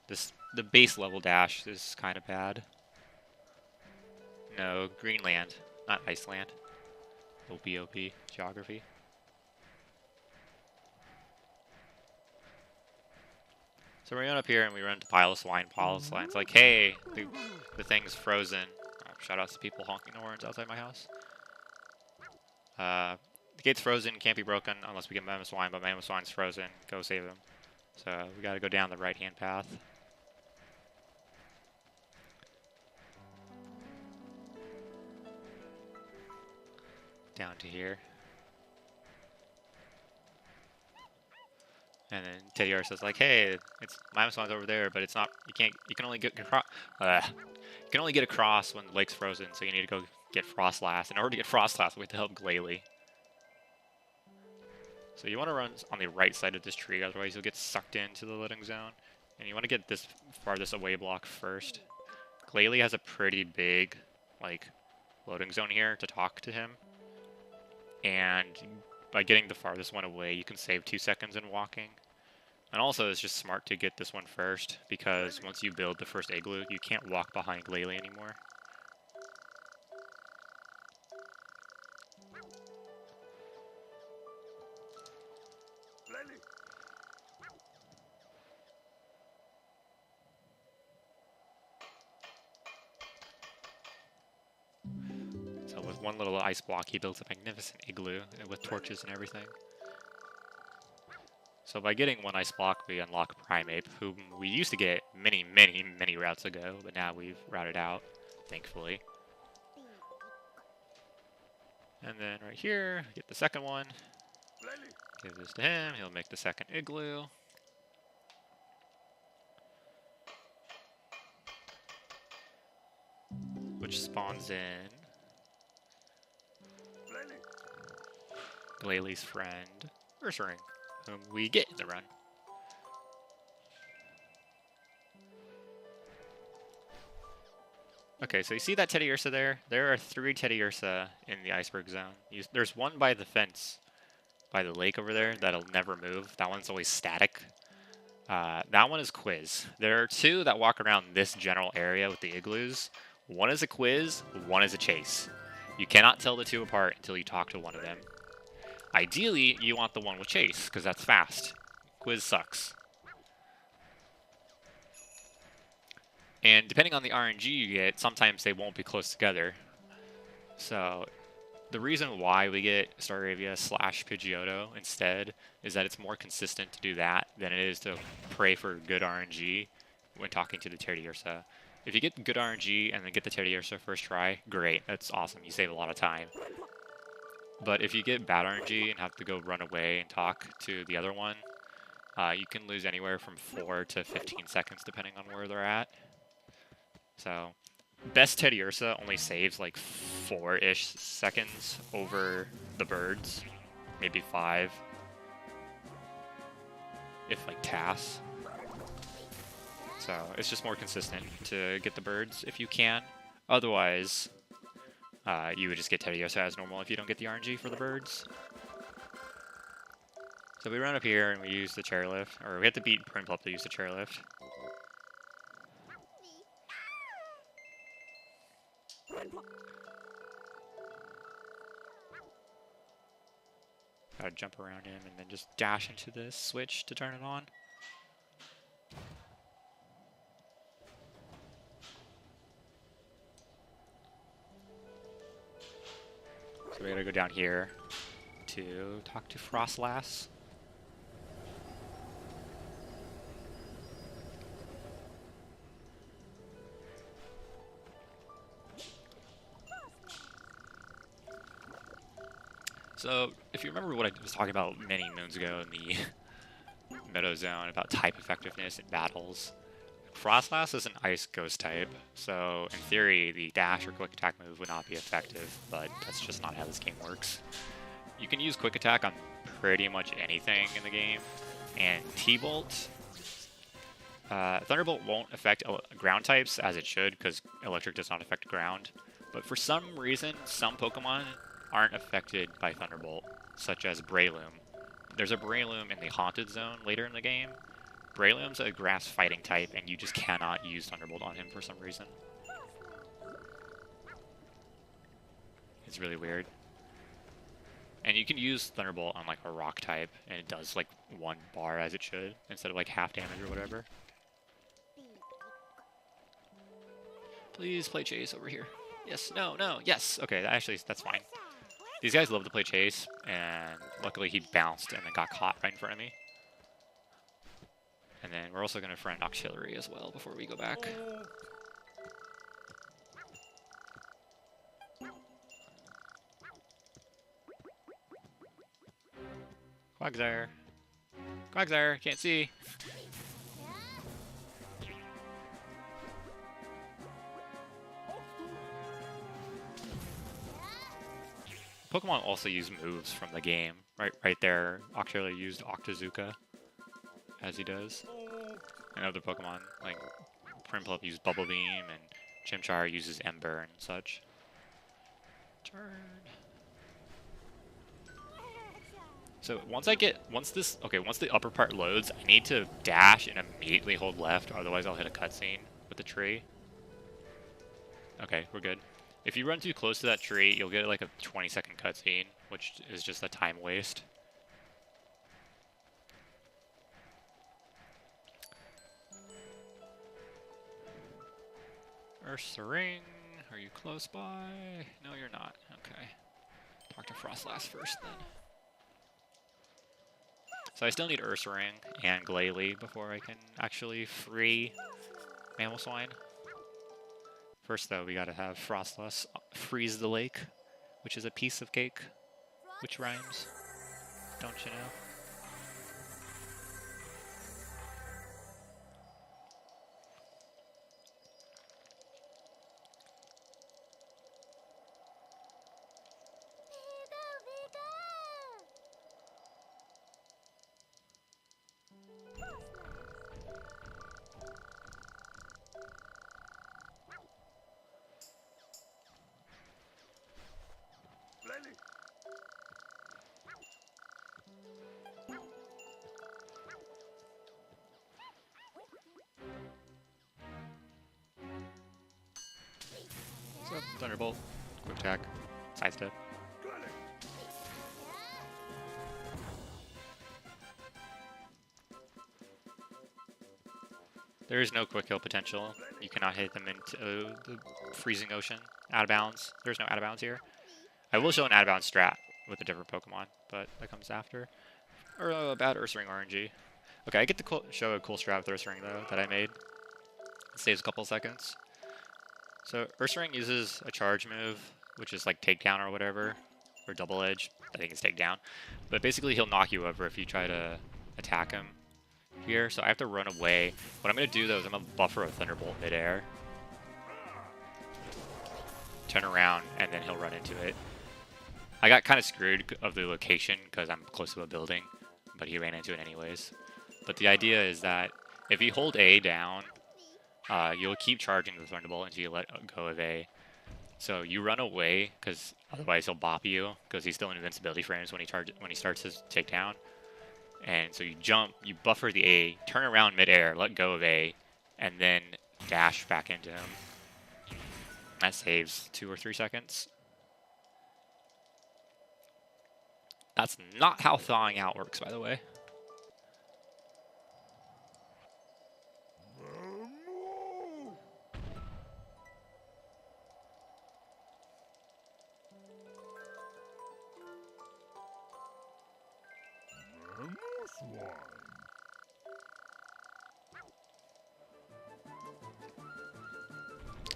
The base level dash is kind of bad. No, Greenland, not Iceland. OP, geography. So we run up here and we run into Piloswine. Piloswine's like, hey, the thing's frozen. Shout out to people honking the horns outside my house. The gate's frozen, can't be broken unless we get Mamoswine, but Mamoswine's frozen. Go save him. So we gotta go down the right-hand path. Down to here. And then Teddiursa's like, hey, it's Mamoswine's over there, but it's not, you can only get across, you can only get across when the lake's frozen, so you need to go get Frostlass. In order to get Frostlass, we have to help Glalie. So you want to run on the right side of this tree, otherwise you'll get sucked into the loading zone. And you want to get this farthest away block first. Glalie has a pretty big, like, loading zone here to talk to him. And by getting the farthest one away, you can save 2 seconds in walking. And also, it's just smart to get this one first, because once you build the first Igloo, you can't walk behind Glalie anymore. So with one little ice block, he builds a magnificent Igloo with torches and everything. So by getting one ice block, we unlock Primeape, whom we used to get many routes ago, but now we've routed out, thankfully. And then right here, get the second one. Give this to him, he'll make the second Igloo. Which spawns in Glalie's friend, Ursaring, whom we get in the run. Okay, so you see that Teddiursa there? There are 3 Teddiursa in the Iceberg Zone. There's one by the fence, by the lake over there, that'll never move. That one's always static. That one is Quiz. There are 2 that walk around this general area with the Igloos. One is a Quiz, one is a Chase. You cannot tell the 2 apart until you talk to one of them. Ideally, you want the one with Chase, because that's fast. Quiz sucks. And depending on the RNG you get, sometimes they won't be close together. So the reason why we get Staravia / Pidgeotto instead is that it's more consistent to do that than it is to pray for good RNG when talking to the Teddiursa. If you get good RNG and then get the Teddiursa first try, great, that's awesome, you save a lot of time. But if you get bad RNG and have to go run away and talk to the other one, you can lose anywhere from 4 to 15 seconds depending on where they're at. So, best Teddiursa only saves like 4-ish seconds over the birds, maybe 5, if like TAS. So it's just more consistent to get the birds if you can. Otherwise, you would just get Teddiursa as normal if you don't get the RNG for the birds. So we run up here and we use the chairlift, or we have to beat Prinplup to use the chairlift. Gotta jump around him and then just dash into this switch to turn it on. So we gotta go down here to talk to Frostlass. So, if you remember what I was talking about many moons ago in the Meadow Zone about type effectiveness in battles, Frostlass is an Ice Ghost type, so in theory the dash or quick attack move would not be effective, but that's just not how this game works. You can use quick attack on pretty much anything in the game, and T-Bolt, Thunderbolt won't affect ground types as it should, because electric does not affect ground, but for some reason some Pokemon aren't affected by Thunderbolt, such as Breloom. There's a Breloom in the Haunted Zone later in the game. Breloom's a grass fighting type, and you just cannot use Thunderbolt on him for some reason. It's really weird. And you can use Thunderbolt on like a rock type, and it does like 1 bar as it should, instead of like half damage or whatever. Please play chase over here. Yes, no, no, yes. Okay, actually, that's fine. These guys love to play chase, and luckily he bounced and then got caught right in front of me. And then we're also going to friend Auxiliary as well before we go back. Quagsire. Quagsire, can't see. Pokemon also use moves from the game. Right there, Auxiliary used Octazooka, as he does. And other Pokemon, like Prinplup used Bubble Beam, and Chimchar uses Ember and such. Turn. So once the upper part loads, I need to dash and immediately hold left, otherwise I'll hit a cutscene with the tree. Okay, we're good. If you run too close to that tree, you'll get like a 20-second cutscene, which is just a time waste. Ursaring, are you close by? No, you're not. Okay. Talk to Frostlass first then. So I still need Ursaring and Glalie before I can actually free Mamoswine. First, though, we gotta have Frostlass freeze the lake, which is a piece of cake, which rhymes, don't you know? So, Thunderbolt, quick attack, sidestep. There is no quick kill potential. You cannot hit them into the freezing ocean. Out of bounds. There's no out of bounds here. I will show an out of bounds strat with a different Pokemon, but that comes after. Or about Ursaring RNG. Okay, I get to show a cool strat with Ursaring though that I made. It saves a couple seconds. So Ursaring uses a charge move, which is like takedown or whatever, or double edge. I think it's takedown. But basically he'll knock you over if you try to attack him here. So I have to run away. What I'm going to do though is I'm going to buffer a Thunderbolt midair. Turn around and then he'll run into it. I got kind of screwed of the location because I'm close to a building, but he ran into it anyways. But the idea is that if you hold A down, you'll keep charging the Thunderbolt until you let go of A. So you run away, because otherwise he'll bop you, because he's still in invincibility frames when he starts his takedown. And so you jump, you buffer the A, turn around midair, let go of A, and then dash back into him. That saves 2 or 3 seconds. That's not how thawing out works, by the way.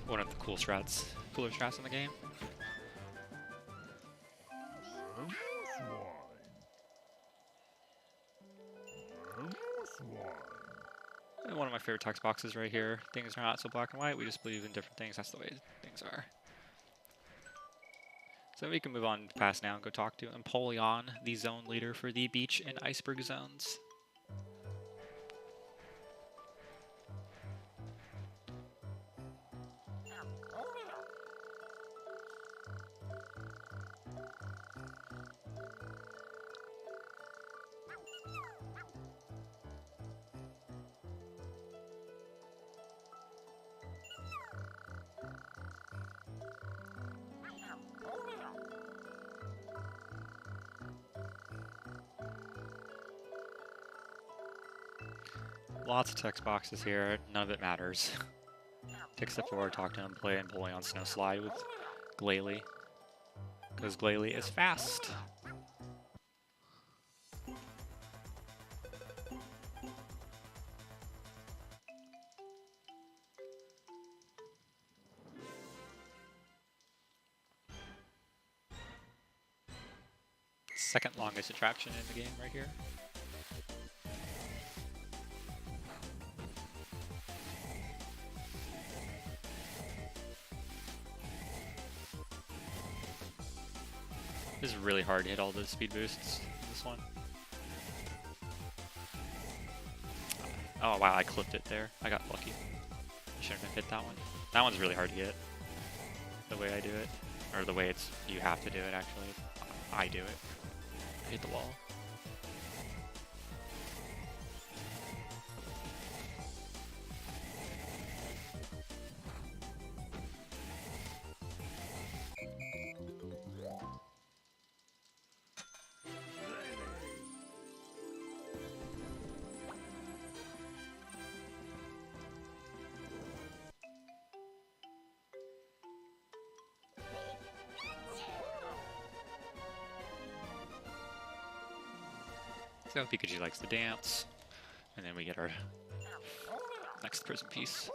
One of the cooler strats in the game. And one of my favorite text boxes right here. Things are not so black and white. We just believe in different things. That's the way things are. So we can move on past now and go talk to Empoleon, the zone leader for the beach and iceberg zones. Lots of text boxes here, none of it matters. Take a step forward, talk to him, play Empoleon Snow Slide with Glalie. Because Glalie is fast. Second longest attraction in the game right here. This is really hard to hit all the speed boosts in this one. Oh wow, I clipped it there. I got lucky. I shouldn't have hit that one. That one's really hard to get. The way I do it. Or the way you have to do it actually. I do it. I hit the wall. So Pikachu likes to dance, and then we get our next prison piece.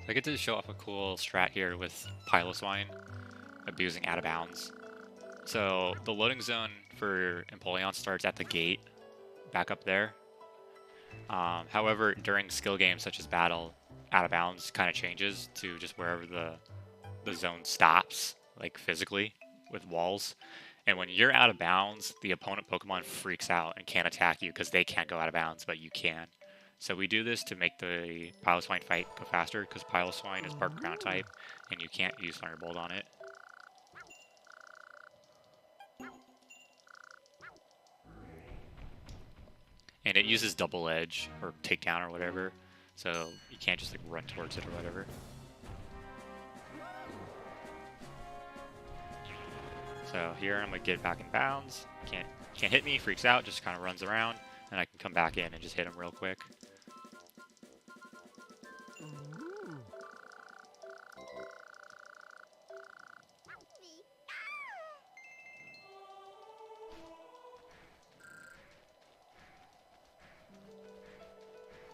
I get to show off a cool strat here with Piloswine abusing out of bounds. So the loading zone for Empoleon starts at the gate, back up there. However, during skill games such as Battle, out of bounds kind of changes to just wherever the zone stops, like physically, with walls. And when you're out of bounds, the opponent Pokemon freaks out and can't attack you because they can't go out of bounds, but you can. So we do this to make the Piloswine fight go faster, because Piloswine is part ground type, and you can't use Thunderbolt on it. And it uses double edge, or takedown, or whatever, so you can't just like run towards it or whatever. So here I'm gonna get back in bounds. Can't hit me, freaks out, just kind of runs around, and I can come back in and just hit him real quick.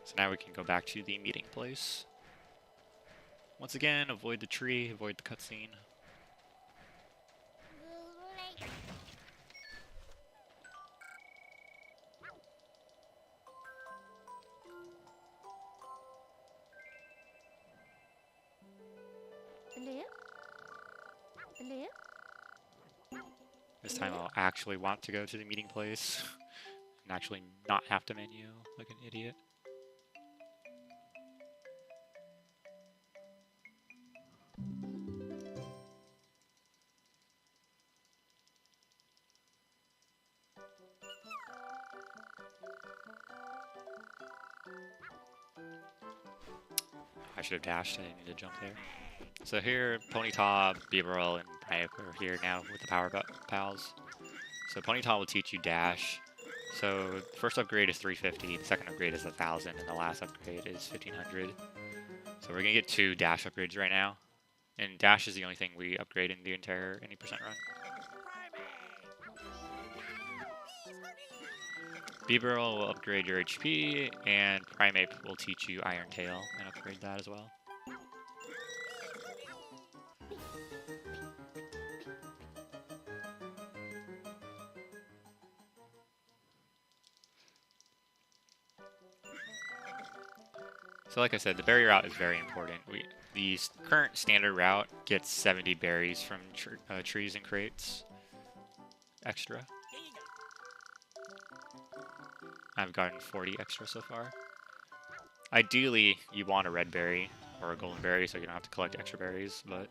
So now we can go back to the meeting place. Once again, avoid the tree, avoid the cutscene. This time I'll actually want to go to the meeting place and actually not have to menu like an idiot. I should have dashed, I didn't need to jump there. So here, Ponyta, Bieberl, and Bryok are here now with the Power Pals. So Ponyta will teach you dash, So first upgrade is 350, the second upgrade is 1,000, and the last upgrade is 1,500. So we're gonna get 2 dash upgrades right now. And dash is the only thing we upgrade in the entire any percent run. Beaverl will upgrade your HP, and Primate will teach you Iron Tail and upgrade that as well. So like I said, the berry route is very important. The current standard route gets 70 berries from trees and crates extra. I've gotten 40 extra so far. Ideally, you want a red berry or a golden berry so you don't have to collect extra berries, but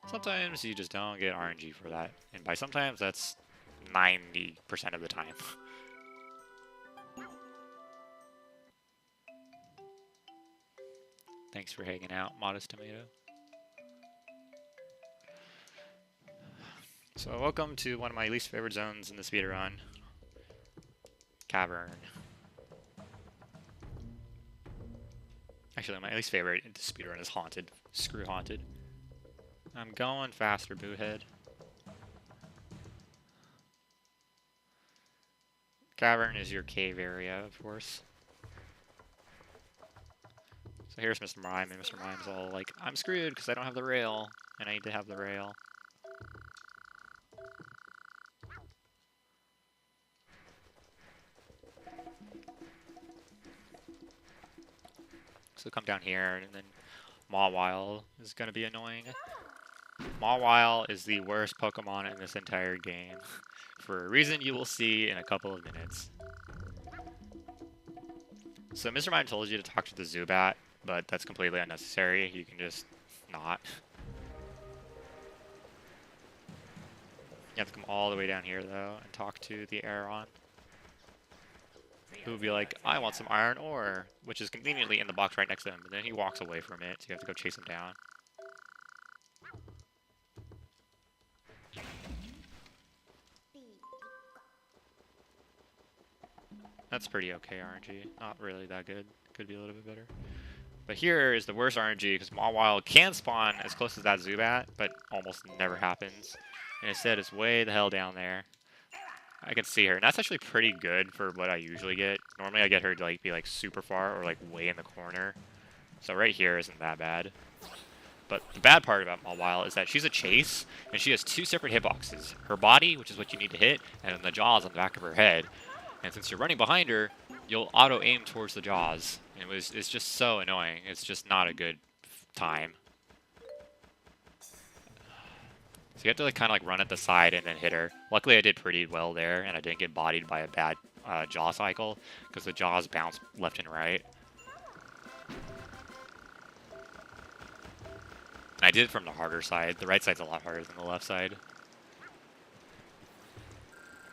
sometimes you just don't get RNG for that. And by sometimes, that's 90% of the time. Thanks for hanging out, Modest Tomato. So welcome to one of my least favorite zones in the speedrun. Cavern. Actually, my least favorite in the speedrun is Haunted. Screw Haunted. I'm going faster, Boohead. Cavern is your cave area, of course. So here's Mr. Mime, and Mr. Mime's all like, I'm screwed because I don't have the rail, and I need to have the rail. So come down here, and then Mawile is going to be annoying. Mawile is the worst Pokemon in this entire game, for a reason you will see in a couple of minutes. So Mr. Mime told you to talk to the Zubat, but that's completely unnecessary. You can just not. You have to come all the way down here, though, and talk to the Aeron, who will be like, I want some iron ore, which is conveniently in the box right next to him, but then he walks away from it, so you have to go chase him down. That's pretty okay RNG. Not really that good. Could be a little bit better. But here is the worst RNG, because Mawile can spawn as close as that Zubat, but almost never happens. And instead, it's way the hell down there. I can see her, and that's actually pretty good for what I usually get. Normally I get her to like be like super far or like way in the corner. So right here isn't that bad. But the bad part about Mawile is that she's a chase, and she has 2 separate hitboxes. Her body, which is what you need to hit, and then the jaws on the back of her head. And since you're running behind her, you'll auto-aim towards the jaws. And it's just so annoying. It's just not a good time. So you have to like kind of like run at the side and then hit her. Luckily I did pretty well there, and I didn't get bodied by a bad jaw cycle, because the jaws bounce left and right. And I did it from the harder side. The right side's a lot harder than the left side.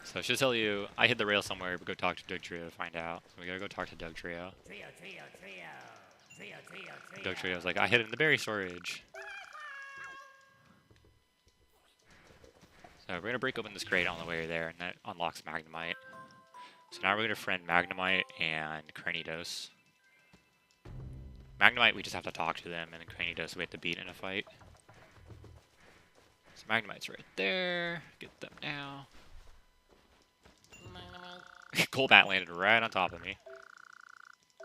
So I should tell you, I hit the rail somewhere, but go talk to Dugtrio to find out. So we gotta go talk to Dugtrio. Dugtrio's like, I hid it in the berry storage. So we're gonna break open this crate on the way there, and that unlocks Magnemite. So now we're gonna friend Magnemite and Cranidos. Magnemite, we just have to talk to them, and then Cranidos we have to beat in a fight. So Magnemite's right there. Get them now. Golbat landed right on top of me.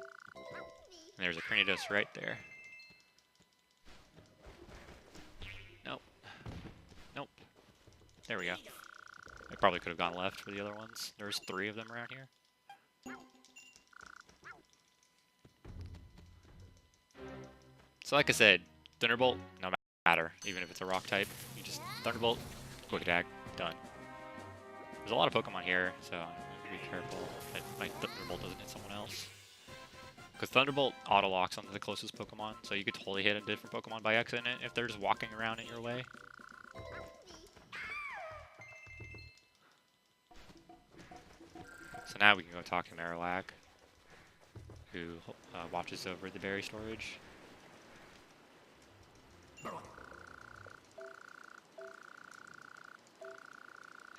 And there's a Cranidos right there. Nope. Nope. There we go. I probably could have gone left for the other ones. There's 3 of them around here. So like I said, Thunderbolt, no matter. Even if it's a rock type, you just Thunderbolt, Quick Attack, done. There's a lot of Pokemon here, so I'm going to be careful that my Thunderbolt doesn't hit someone else. Because Thunderbolt auto-locks onto the closest Pokemon, so you could totally hit a different Pokemon by accident if they're just walking around in your way. So now we can go talk to Marowak, who watches over the berry storage.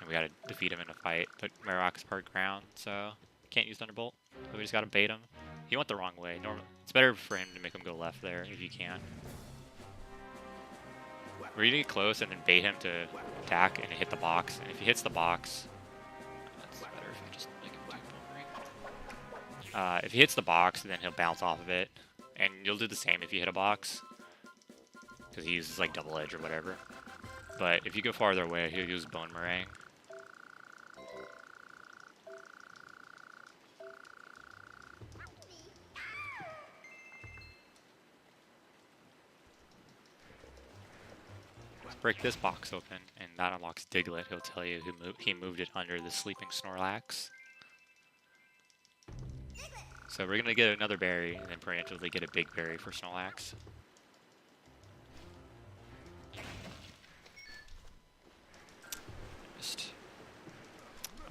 And and we gotta defeat him in a fight. But Marowak's part ground, so can't use Thunderbolt. So we just gotta bait him. He went the wrong way. Normally, it's better for him to make him go left there if you can. We're gonna get close and then bait him to attack and hit the box. And if he hits the box, that's better if I just make him do boomerang. If he hits the box, then he'll bounce off of it, and you'll do the same if you hit a box, because he uses like double edge or whatever. But if you go farther away, he'll use boomerang. Break this box open, and that unlocks Diglett. He'll tell you he moved it under the sleeping Snorlax. So we're going to get another berry, and then preemptively get a big berry for Snorlax.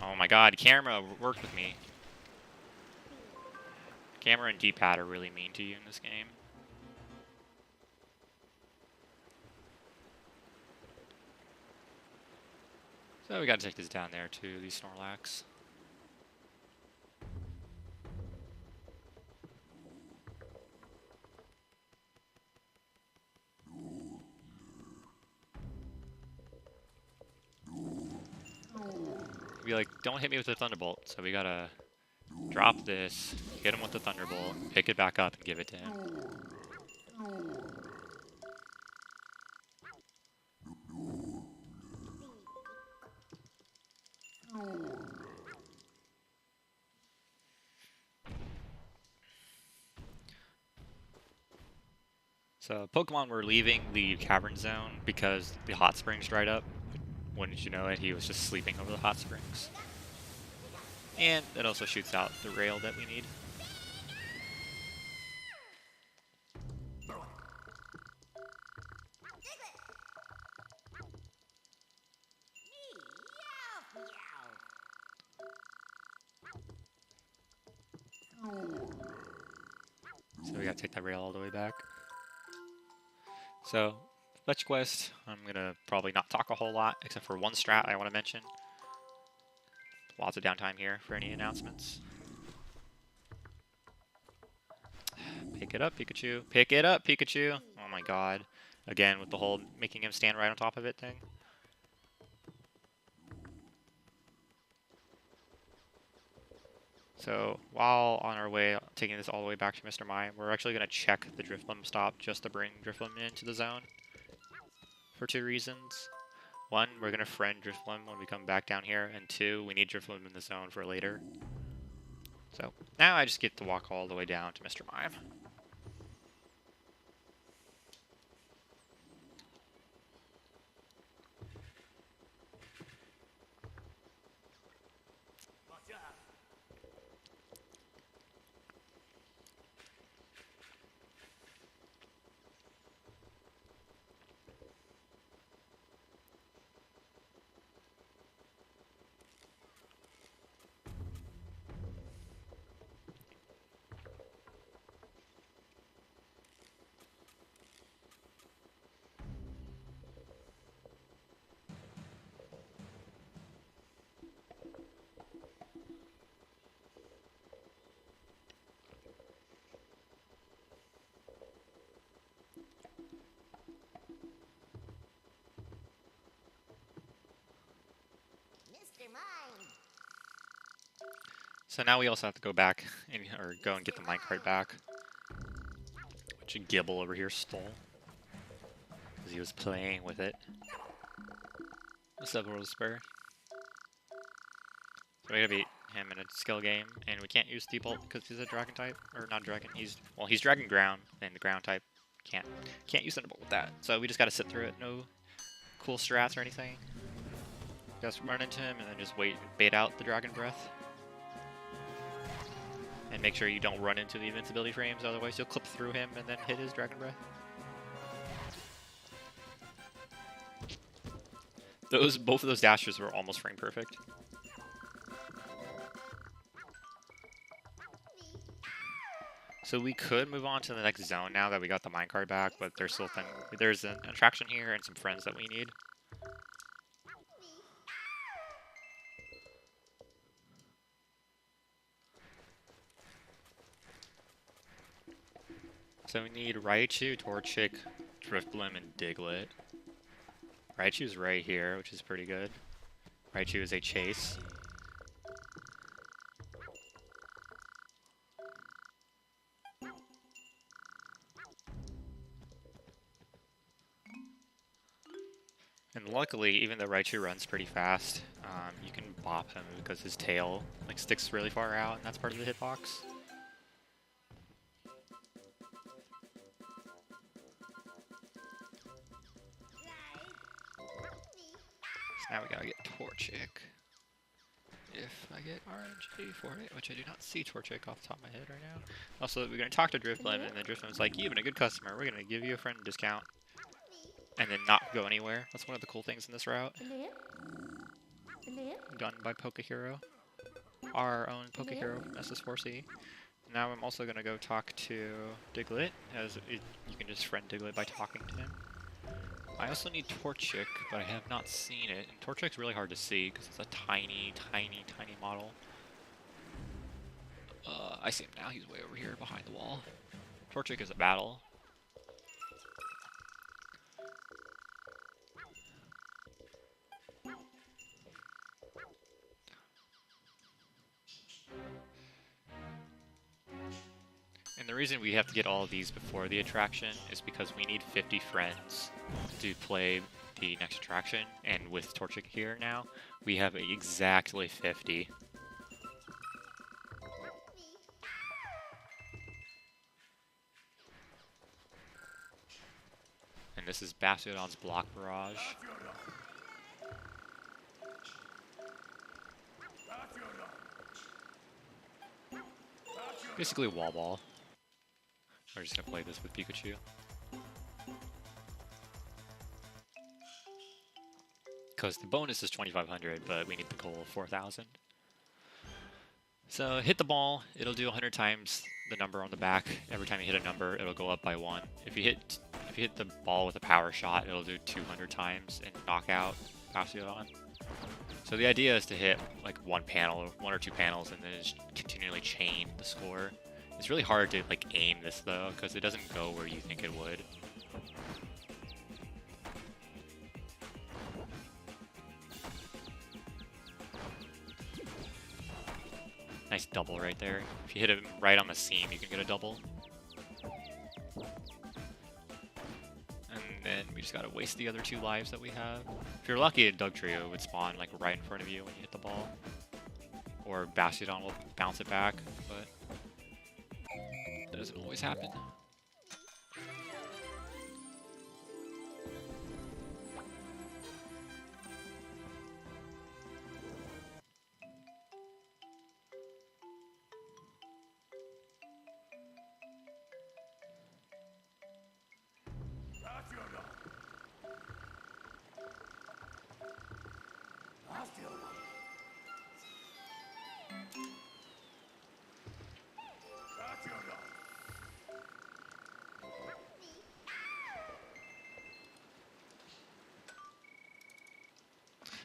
Oh my god, camera, work with me. Camera and D-pad are really mean to you in this game. So we gotta take this down there too, these Snorlax. Be like, don't hit me with the Thunderbolt, so we gotta drop this, hit him with the Thunderbolt, pick it back up and give it to him. So Pokemon were leaving the cavern zone because the hot springs dried up. Wouldn't you know it, he was just sleeping over the hot springs. And it also shoots out the rail that we need. So we gotta take that rail all the way back. So, Fetch Quest, I'm gonna probably not talk a whole lot, except for one strat I want to mention. Lots of downtime here for any announcements. Pick it up, Pikachu. Pick it up, Pikachu! Oh my god. Again, with the whole making him stand right on top of it thing. So, while on our way, taking this all the way back to Mr. Mime, we're actually going to check the Drifloon stop just to bring Drifloon into the zone. For two reasons. One, we're going to friend Drifloon when we come back down here, and two, we need Drifloon in the zone for later. So, now I just get to walk all the way down to Mr. Mime. So now we also have to go back, or go and get the minecart back. Which Gibble over here stole. Because he was playing with it. What's up, World Spur? So we gotta beat him in a skill game, and we can't use Steeple because he's a dragon type, or not dragon, he's dragon ground, and the ground type can't use Thunderbolt with that. So we just gotta sit through it, no cool strats or anything. Just run into him and then just bait out the dragon breath. And make sure you don't run into the invincibility frames, otherwise you'll clip through him and then hit his dragon breath. Both of those dashes were almost frame perfect. So we could move on to the next zone now that we got the minecart back, but there's an attraction here and some friends that we need. So we need Raichu, Torchic, Drifblim, and Diglett. Raichu's right here, which is pretty good. Raichu is a chase. And luckily, even though Raichu runs pretty fast, you can bop him because his tail like sticks really far out, and that's part of the hitbox. So now we gotta get Torchic. If I get RNG for it, which I do not see Torchic off the top of my head right now. Also, we're gonna talk to Drifblim, and then Drifblim's like, "You've been a good customer. We're gonna give you a friend discount." And then not go anywhere. That's one of the cool things in this route. Done by PokéHero. Our own PokéHero from SS4C. Now I'm also going to go talk to Diglett, as you can just friend Diglett by talking to him. I also need Torchic, but I have not seen it. And Torchic's really hard to see because it's a tiny, tiny, tiny model. I see him now. He's way over here behind the wall. Torchic is a battle. And the reason we have to get all of these before the attraction is because we need 50 friends to play the next attraction. And with Torchic here now, we have exactly 50. And this is Bastiodon's Block Barrage. Basically wall ball. We're just gonna play this with Pikachu. Because the bonus is 2,500, but we need the goal of 4,000. So hit the ball, it'll do 100 times the number on the back. Every time you hit a number, it'll go up by 1. If you hit the ball with a power shot, it'll do 200 times and knock out Bastiodon. So the idea is to hit like one or two panels, and then just continually chain the score. It's really hard to like aim this though, because it doesn't go where you think it would. Nice double right there. If you hit it right on the seam, you can get a double. And then we just gotta waste the other 2 lives that we have. If you're lucky, a Dugtrio would spawn like right in front of you when you hit the ball. Or Bastiodon will bounce it back, but that doesn't always happen.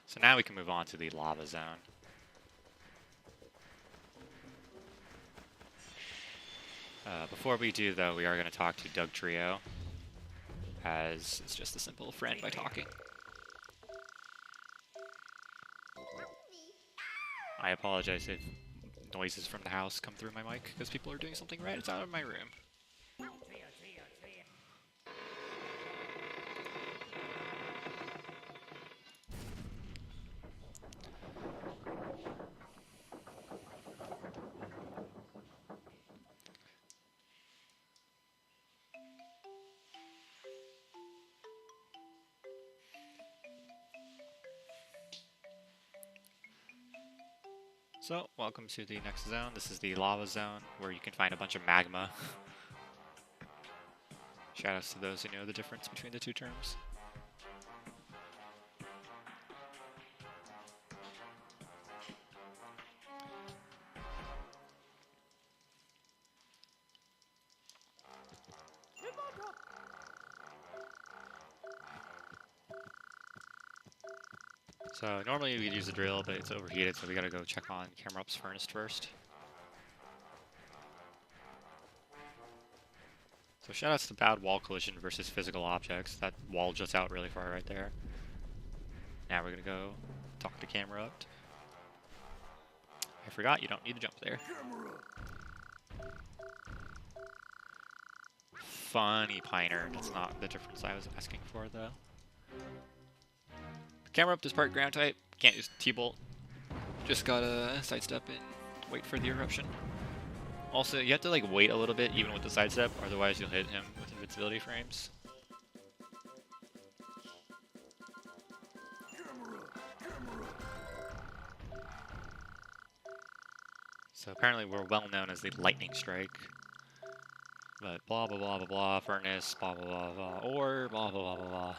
So now we can move on to the lava zone. Before we do, though, we are going to talk to Dugtrio, as it's just a simple friend by talking. I apologize if noises from the house come through my mic, because people are doing something right outside of my room. So, welcome to the next zone. This is the lava zone, where you can find a bunch of magma. Shoutouts to those who know the difference between the two terms. So normally we'd use a drill, but it's overheated, so we gotta go check on Camerup's furnace first. So shoutouts to bad wall collision versus physical objects. That wall juts out really far right there. Now we're gonna go talk to camera up. I forgot you don't need to jump there. Funny Piner. That's not the difference I was asking for though. Camera up does part ground type. Can't use T-bolt. Just gotta sidestep and wait for the eruption. Also, you have to like wait a little bit even with the sidestep, otherwise you'll hit him with invincibility frames. So apparently we're well known as the lightning strike. But blah blah blah blah blah, furnace, blah blah blah blah, or blah blah blah blah blah.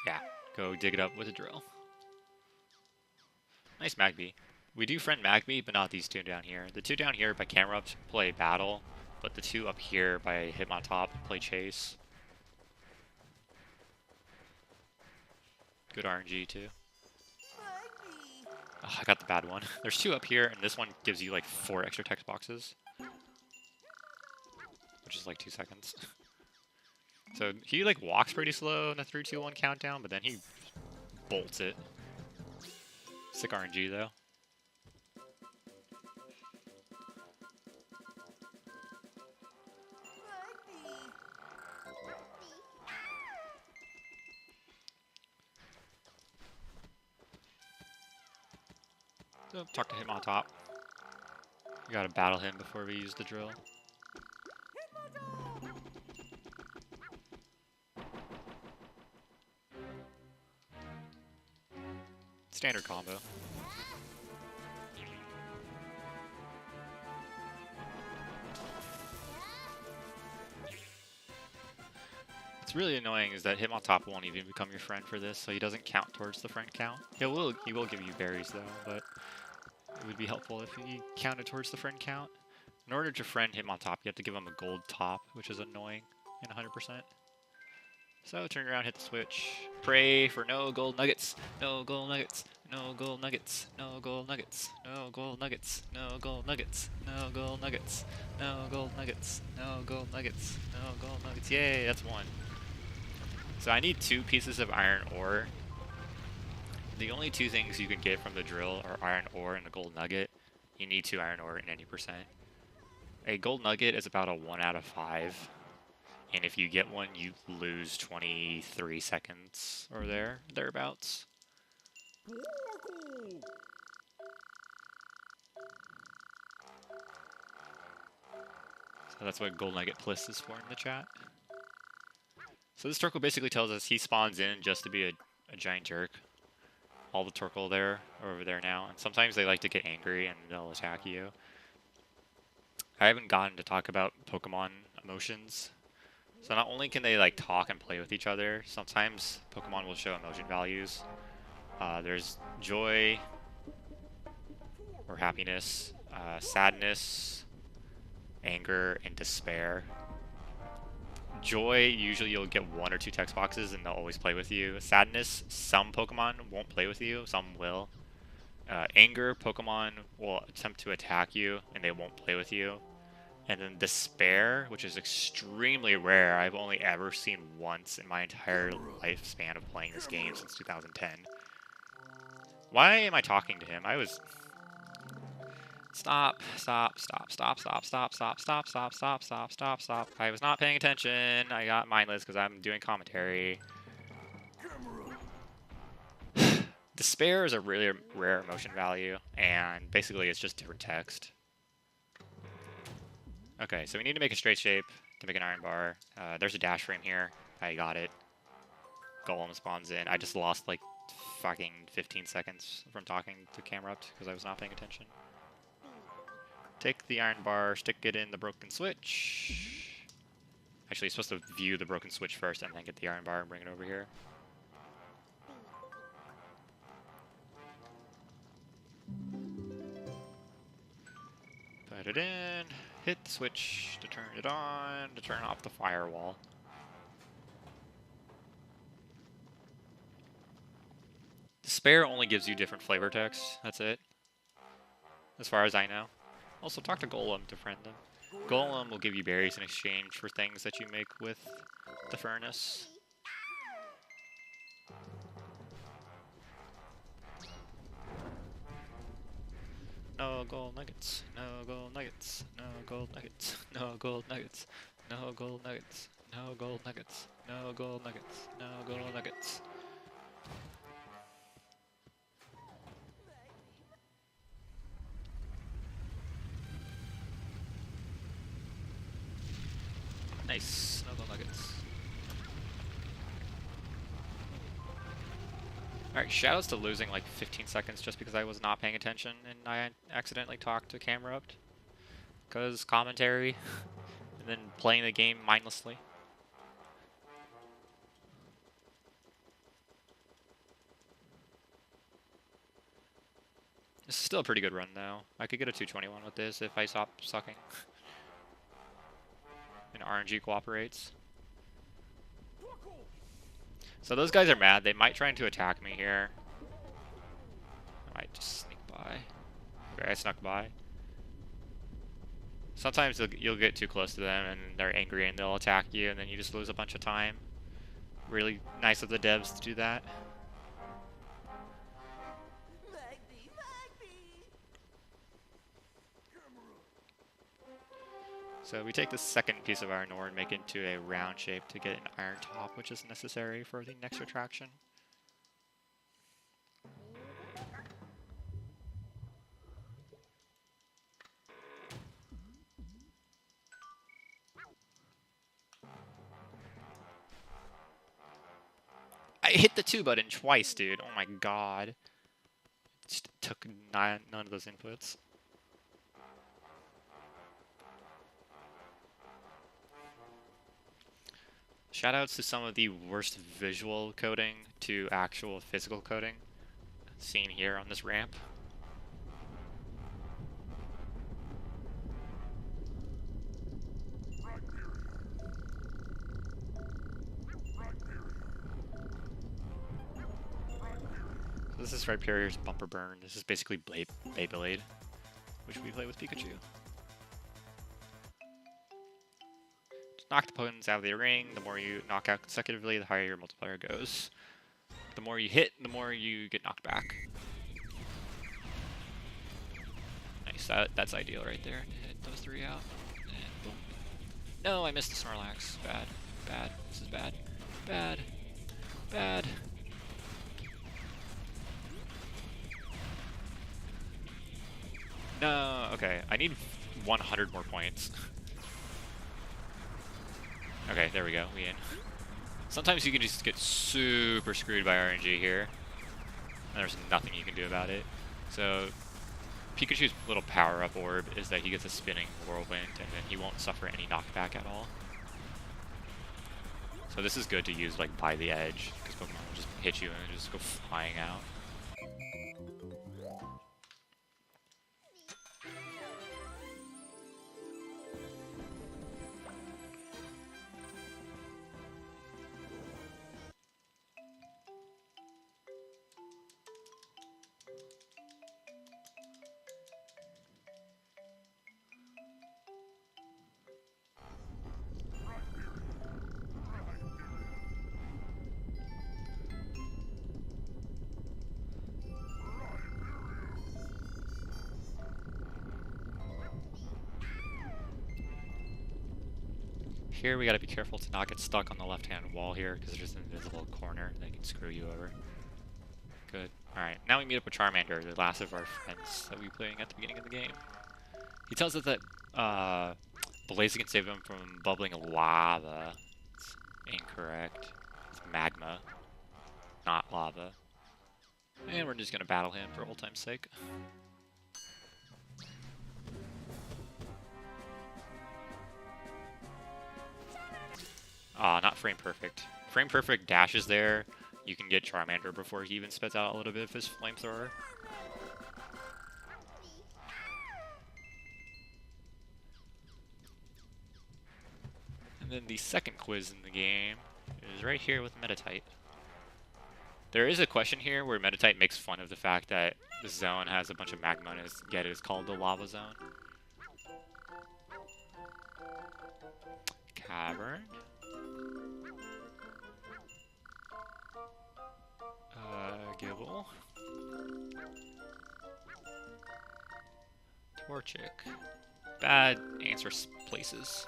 Yeah, go dig it up with a drill. Nice Magby. We do friend Magby, but not these two down here. The two down here by camera ups play battle, but the two up here by Hitmontop play chase. Good RNG too. Oh, I got the bad one. There's two up here, and this one gives you like 4 extra text boxes. Which is like 2 seconds. So he like walks pretty slow in a 3, 2, 1 countdown, but then he bolts it. Sick RNG though. So talk to him on top. You gotta battle him before we use the drill. Standard combo. What's really annoying is that Hitmontop won't even become your friend for this, so he doesn't count towards the friend count. He will give you berries though, but it would be helpful if he counted towards the friend count. In order to friend Hitmontop, you have to give him a gold top, which is annoying in 100%. So turn around, hit the switch. Pray for no gold nuggets, no gold nuggets, no gold nuggets, no gold nuggets, no gold nuggets, no gold nuggets, no gold nuggets, no gold nuggets, no gold nuggets, no gold nuggets. Yay, that's one. So I need 2 pieces of iron ore. The only 2 things you can get from the drill are iron ore and a gold nugget. You need 2 iron ore in any percent. A gold nugget is about a 1 out of 5. And if you get one, you lose 23 seconds or thereabouts. So that's what Gold Nugget Plus is for in the chat. So this Torkoal basically tells us he spawns in just to be a giant jerk. All the Torkoal there are over there now, and sometimes they like to get angry and they'll attack you. I haven't gotten to talk about Pokemon emotions. So not only can they like talk and play with each other, sometimes Pokemon will show emotion values. There's joy or happiness, sadness, anger, and despair. Joy, usually you'll get 1 or 2 text boxes and they'll always play with you. Sadness, some Pokemon won't play with you, some will. Anger, Pokemon will attempt to attack you and they won't play with you. And then despair, which is extremely rare. I've only ever seen once in my entire lifespan of playing this game since 2010. Why am I talking to him? I was... Stop. I was not paying attention. I got mindless because I'm doing commentary. Despair is a really rare emotion value, and basically it's just different text. Okay, so we need to make a straight shape to make an iron bar. There's a dash frame here. I got it. Golem spawns in. I just lost like fucking 15 seconds from talking to camera up because I was not paying attention. Take the iron bar, stick it in the broken switch. Actually, you're supposed to view the broken switch first and then get the iron bar and bring it over here. Put it in, hit the switch to turn it on, to turn off the firewall. Despair only gives you different flavor text, that's it. As far as I know. Also, talk to Golem to friend them. Golem will give you berries in exchange for things that you make with the furnace. No gold nuggets, no gold nuggets, no gold nuggets, no gold nuggets, no gold nuggets, no gold nuggets, no gold nuggets, no gold nuggets. Nice, no gold nuggets. Alright, shoutouts to losing like 15 seconds just because I was not paying attention and I accidentally talked to camera up. Because commentary, and then playing the game mindlessly. This is still a pretty good run though. I could get a 221 with this if I stop sucking. And RNG cooperates. So those guys are mad. They might try to attack me here. I might just sneak by. Okay, I snuck by. Sometimes you'll get too close to them and they're angry and they'll attack you and then you just lose a bunch of time. Really nice of the devs to do that. So we take the second piece of iron ore and make it into a round shape to get an iron top, which is necessary for the next attraction. I hit the 2 button twice, dude. Oh my god. Just took none of those inputs. Shoutouts to some of the worst visual coding to actual physical coding seen here on this ramp. So this is Rhyperier's Bumper Burn. This is basically Beyblade, which we play with Pikachu. Knock the opponents out of the ring. The more you knock out consecutively, the higher your multiplier goes. The more you hit, the more you get knocked back. Nice, that's ideal right there. Hit those 3 out, and boom. No, I missed the Snorlax. Bad, bad. This is bad, bad, bad. No, okay. I need 100 more points. Okay, there we go. We in. Sometimes you can just get super screwed by RNG here. And there's nothing you can do about it. So, Pikachu's little power-up orb is that he gets a spinning whirlwind, and then he won't suffer any knockback at all. So this is good to use like by the edge, because Pokemon will just hit you and just go flying out. Here we gotta be careful to not get stuck on the left-hand wall here, because there's an invisible corner that can screw you over. Good. Alright, now we meet up with Charmander, the last of our friends that we were playing at the beginning of the game. He tells us that Blaziken can save him from bubbling lava. It's incorrect. It's magma, not lava. And we're just gonna battle him for old time's sake. Not frame perfect. Frame perfect dashes there. You can get Charmander before he even spits out a little bit of his flamethrower. And then the second quiz in the game is right here with Metatite. There is a question here where Metatite makes fun of the fact that the zone has a bunch of magma and yet it is called the lava zone. Cavern. Gibble. Torchic. Bad answer places.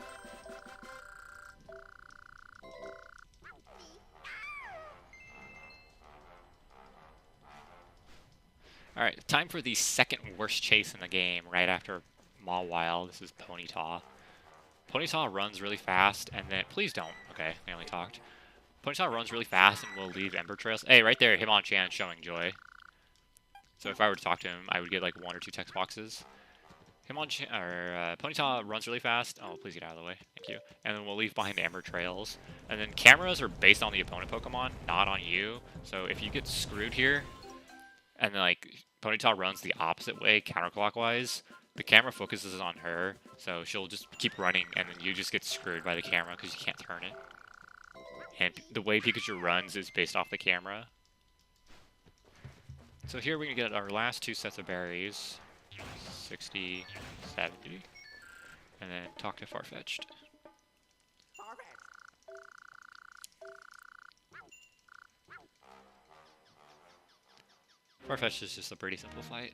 Alright, time for the second worst chase in the game, right after Mawile. This is Ponyta. Ponyta runs really fast, and then... Please don't. Okay, I only talked. Ponyta runs really fast and will leave Ember Trails. Hey, right there, Hitmonchan showing joy. So if I were to talk to him, I would get like 1 or 2 text boxes. Ponyta runs really fast. Oh, please get out of the way. Thank you. And then we'll leave behind Ember Trails. And then cameras are based on the opponent Pokemon, not on you. So if you get screwed here, and then like Ponyta runs the opposite way, counterclockwise, the camera focuses on her. So she'll just keep running, and then you just get screwed by the camera because you can't turn it. And the way Pikachu runs is based off the camera. So here we get our last 2 sets of berries. 60, 70. And then talk to Farfetch'd. Farfetch'd is just a pretty simple fight.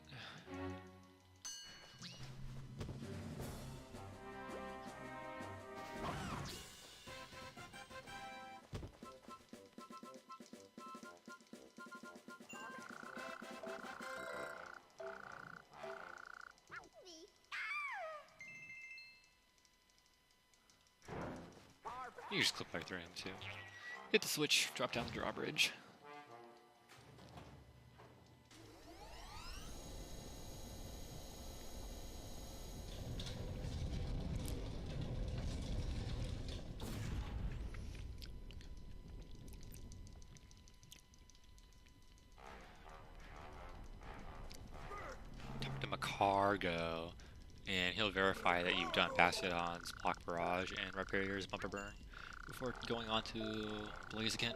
You just clip right through him too. Hit the switch, drop down the drawbridge. Talk to Macargo, and he'll verify that you've done Bastiodon's Block Barrage and Rhyperior's Bumper Burn before going on to Blaziken.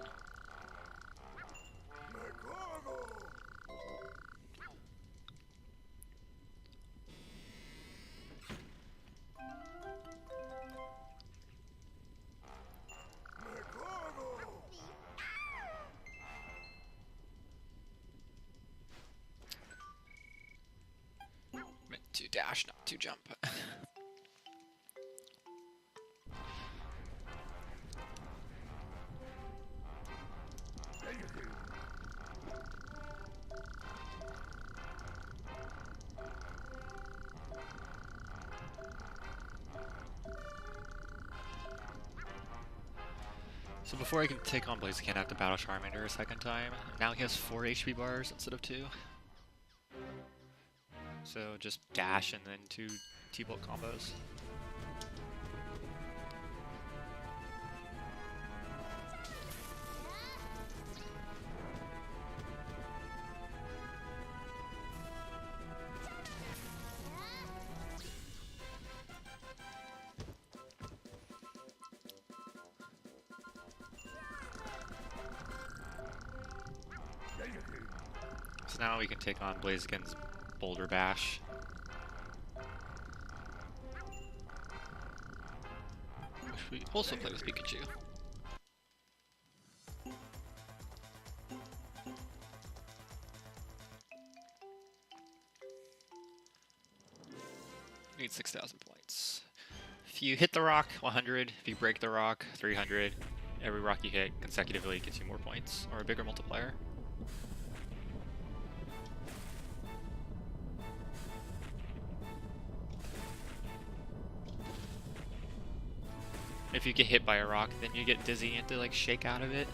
Meant to dash, not to jump. So before I can take on Blaziken, I have to battle Charmander a second time. Now he has 4 HP bars instead of 2. So just dash and then 2 T-Bolt combos. So now we can take on Blaziken's Boulder Bash. Which we also play with Pikachu. Need 6,000 points. If you hit the rock, 100. If you break the rock, 300. Every rock you hit consecutively gets you more points, or a bigger multiplier. If you get hit by a rock, then you get dizzy and have to like shake out of it.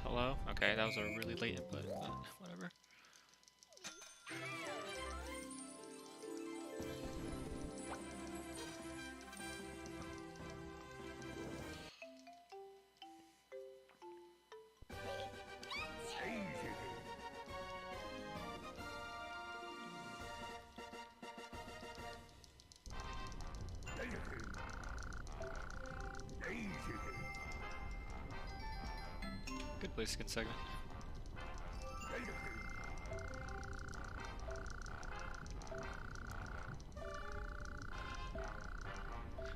Hello? Okay, that was a really late input, but whatever. play second segment.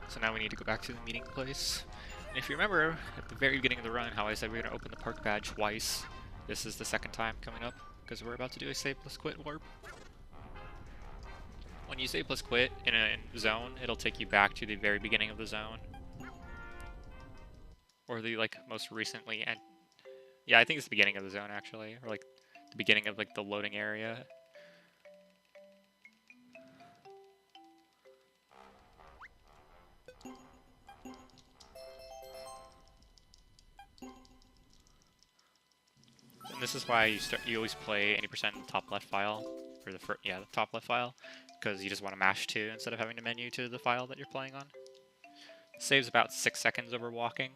So now we need to go back to the meeting place. And if you remember, at the very beginning of the run, how I said we we're going to open the park badge twice. This is the second time coming up, because we're about to do a save plus quit warp. When you save plus quit in a zone, it'll take you back to the very beginning of the zone. Or the, like, most recently, and yeah, I think it's the beginning of the zone, actually. Or, like, the beginning of, like, the loading area. And this is why you always play 80% in the top left file, or the top left file, because you just want to mash 2 instead of having to menu to the file that you're playing on. Saves about 6 seconds over walking.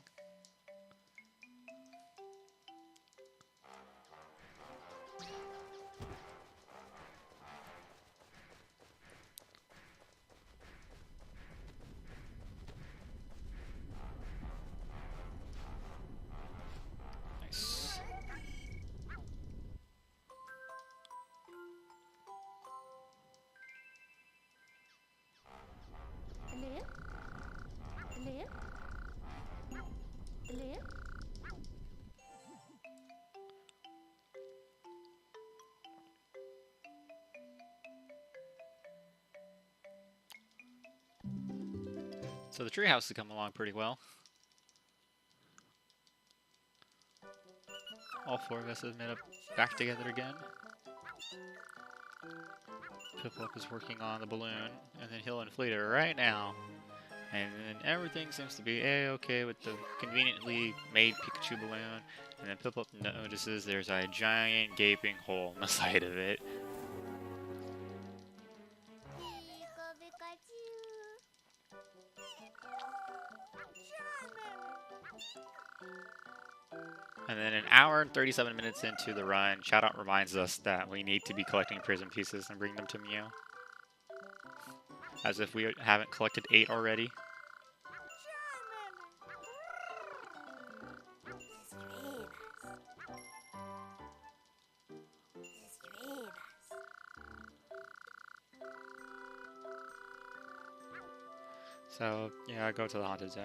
Nice. So the treehouse has come along pretty well. All 4 of us have made up back together again. Piplup is working on the balloon, and then he'll inflate it right now. And then everything seems to be a-okay with the conveniently made Pikachu balloon. And then Piplup notices there's a giant gaping hole in the side of it. And then an hour and 37 minutes into the run, Shoutout reminds us that we need to be collecting prism pieces and bring them to Mew. As if we haven't collected 8 already. So, yeah, go to the Haunted Zone.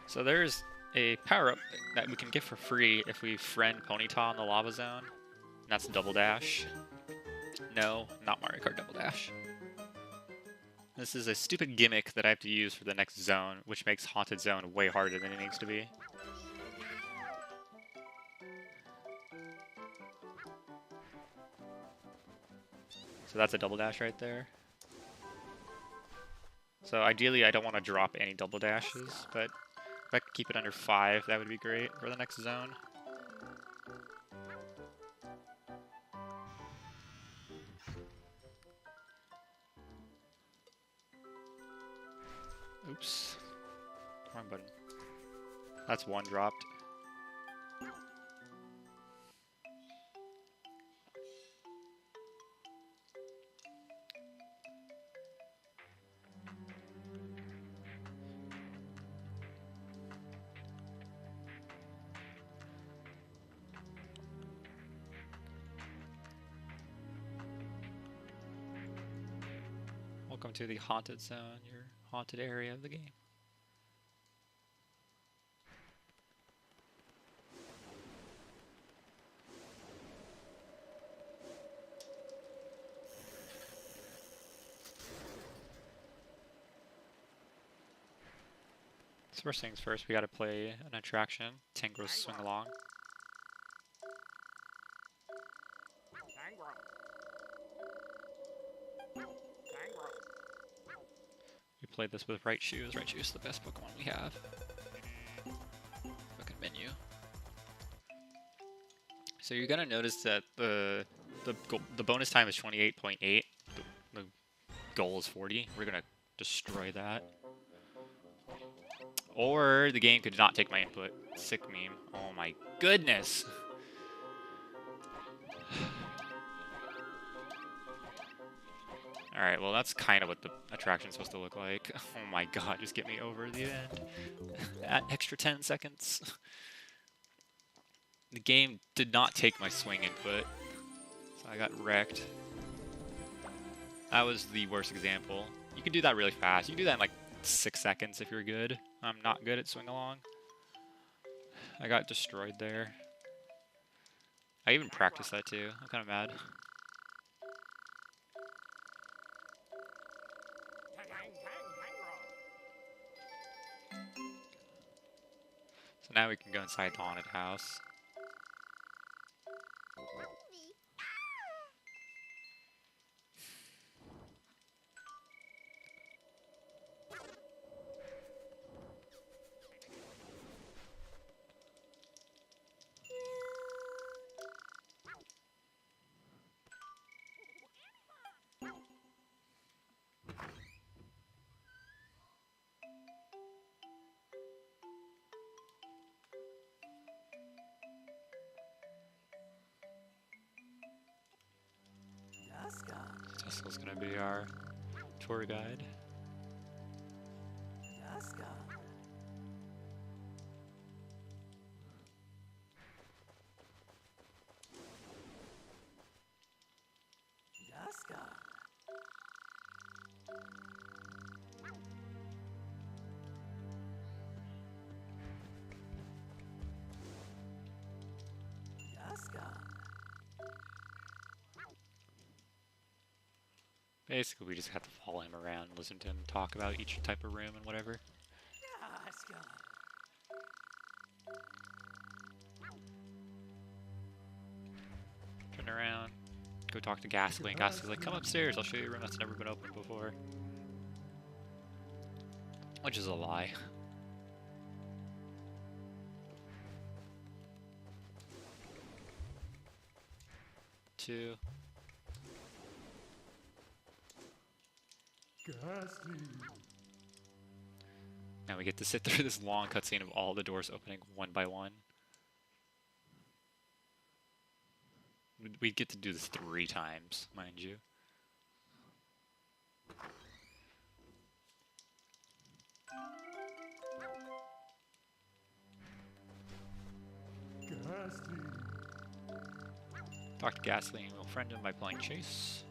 So there's a power-up that we can get for free if we friend Ponyta in the Lava Zone. And that's Double Dash. No, not Mario Kart Double Dash. This is a stupid gimmick that I have to use for the next zone, which makes Haunted Zone way harder than it needs to be. So that's a Double Dash right there. So ideally I don't want to drop any Double Dashes, but if I could keep it under 5, that would be great for the next zone. Oops. Wrong button. That's 1 dropped. Welcome to the Haunted Zone, your haunted area of the game. So first things first, we gotta play an attraction, Tangro's Swing Along. We played this with Right Shoes. Right Shoes is the best Pokemon we have. Fucking menu. So you're gonna notice that the bonus time is 28.8. The goal is 40. We're gonna destroy that. Or the game could not take my input. Sick meme. Oh my goodness. Alright, well that's kind of what the attraction's supposed to look like. Oh my god, just get me over the end. At extra 10 seconds. The game did not take my swing input, so I got wrecked. That was the worst example. You can do that really fast. You can do that in like 6 seconds if you're good. I'm not good at swing along. I got destroyed there. I even practiced that too. I'm kind of mad. So now we can go inside the haunted house. Tesla's gonna be our tour guide. Basically, we just have to follow him around and listen to him talk about each type of room and whatever. Turn around, go talk to Ghastly, and Ghastly's like, come upstairs, I'll show you a room that's never been opened before. Which is a lie. Two. Now we get to sit through this long cutscene of all the doors opening one by one. We get to do this 3 times, mind you. Talk to Ghastly and we'll friend him by playing chase.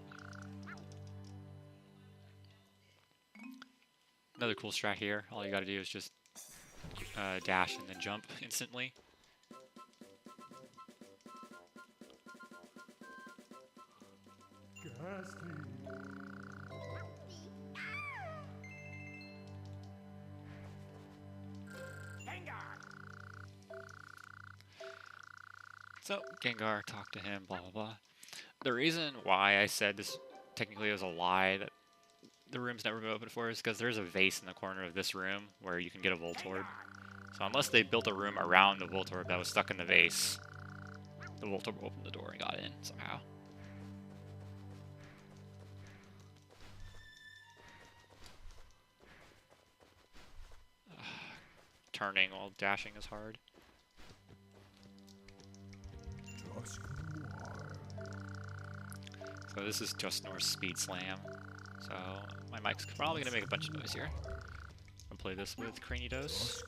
Another cool strat here, all you gotta do is just dash and then jump instantly. So, Gengar, talk to him, blah blah blah. The reason why I said this technically was a lie, that the room's never been opened for, is because there's a vase in the corner of this room where you can get a Voltorb. So unless they built a room around the Voltorb that was stuck in the vase, the Voltorb opened the door and got in somehow. Turning while dashing is hard. So this is just North Speed Slam. So my mic's probably gonna make a bunch of noise here. I'll play this with Cranidos.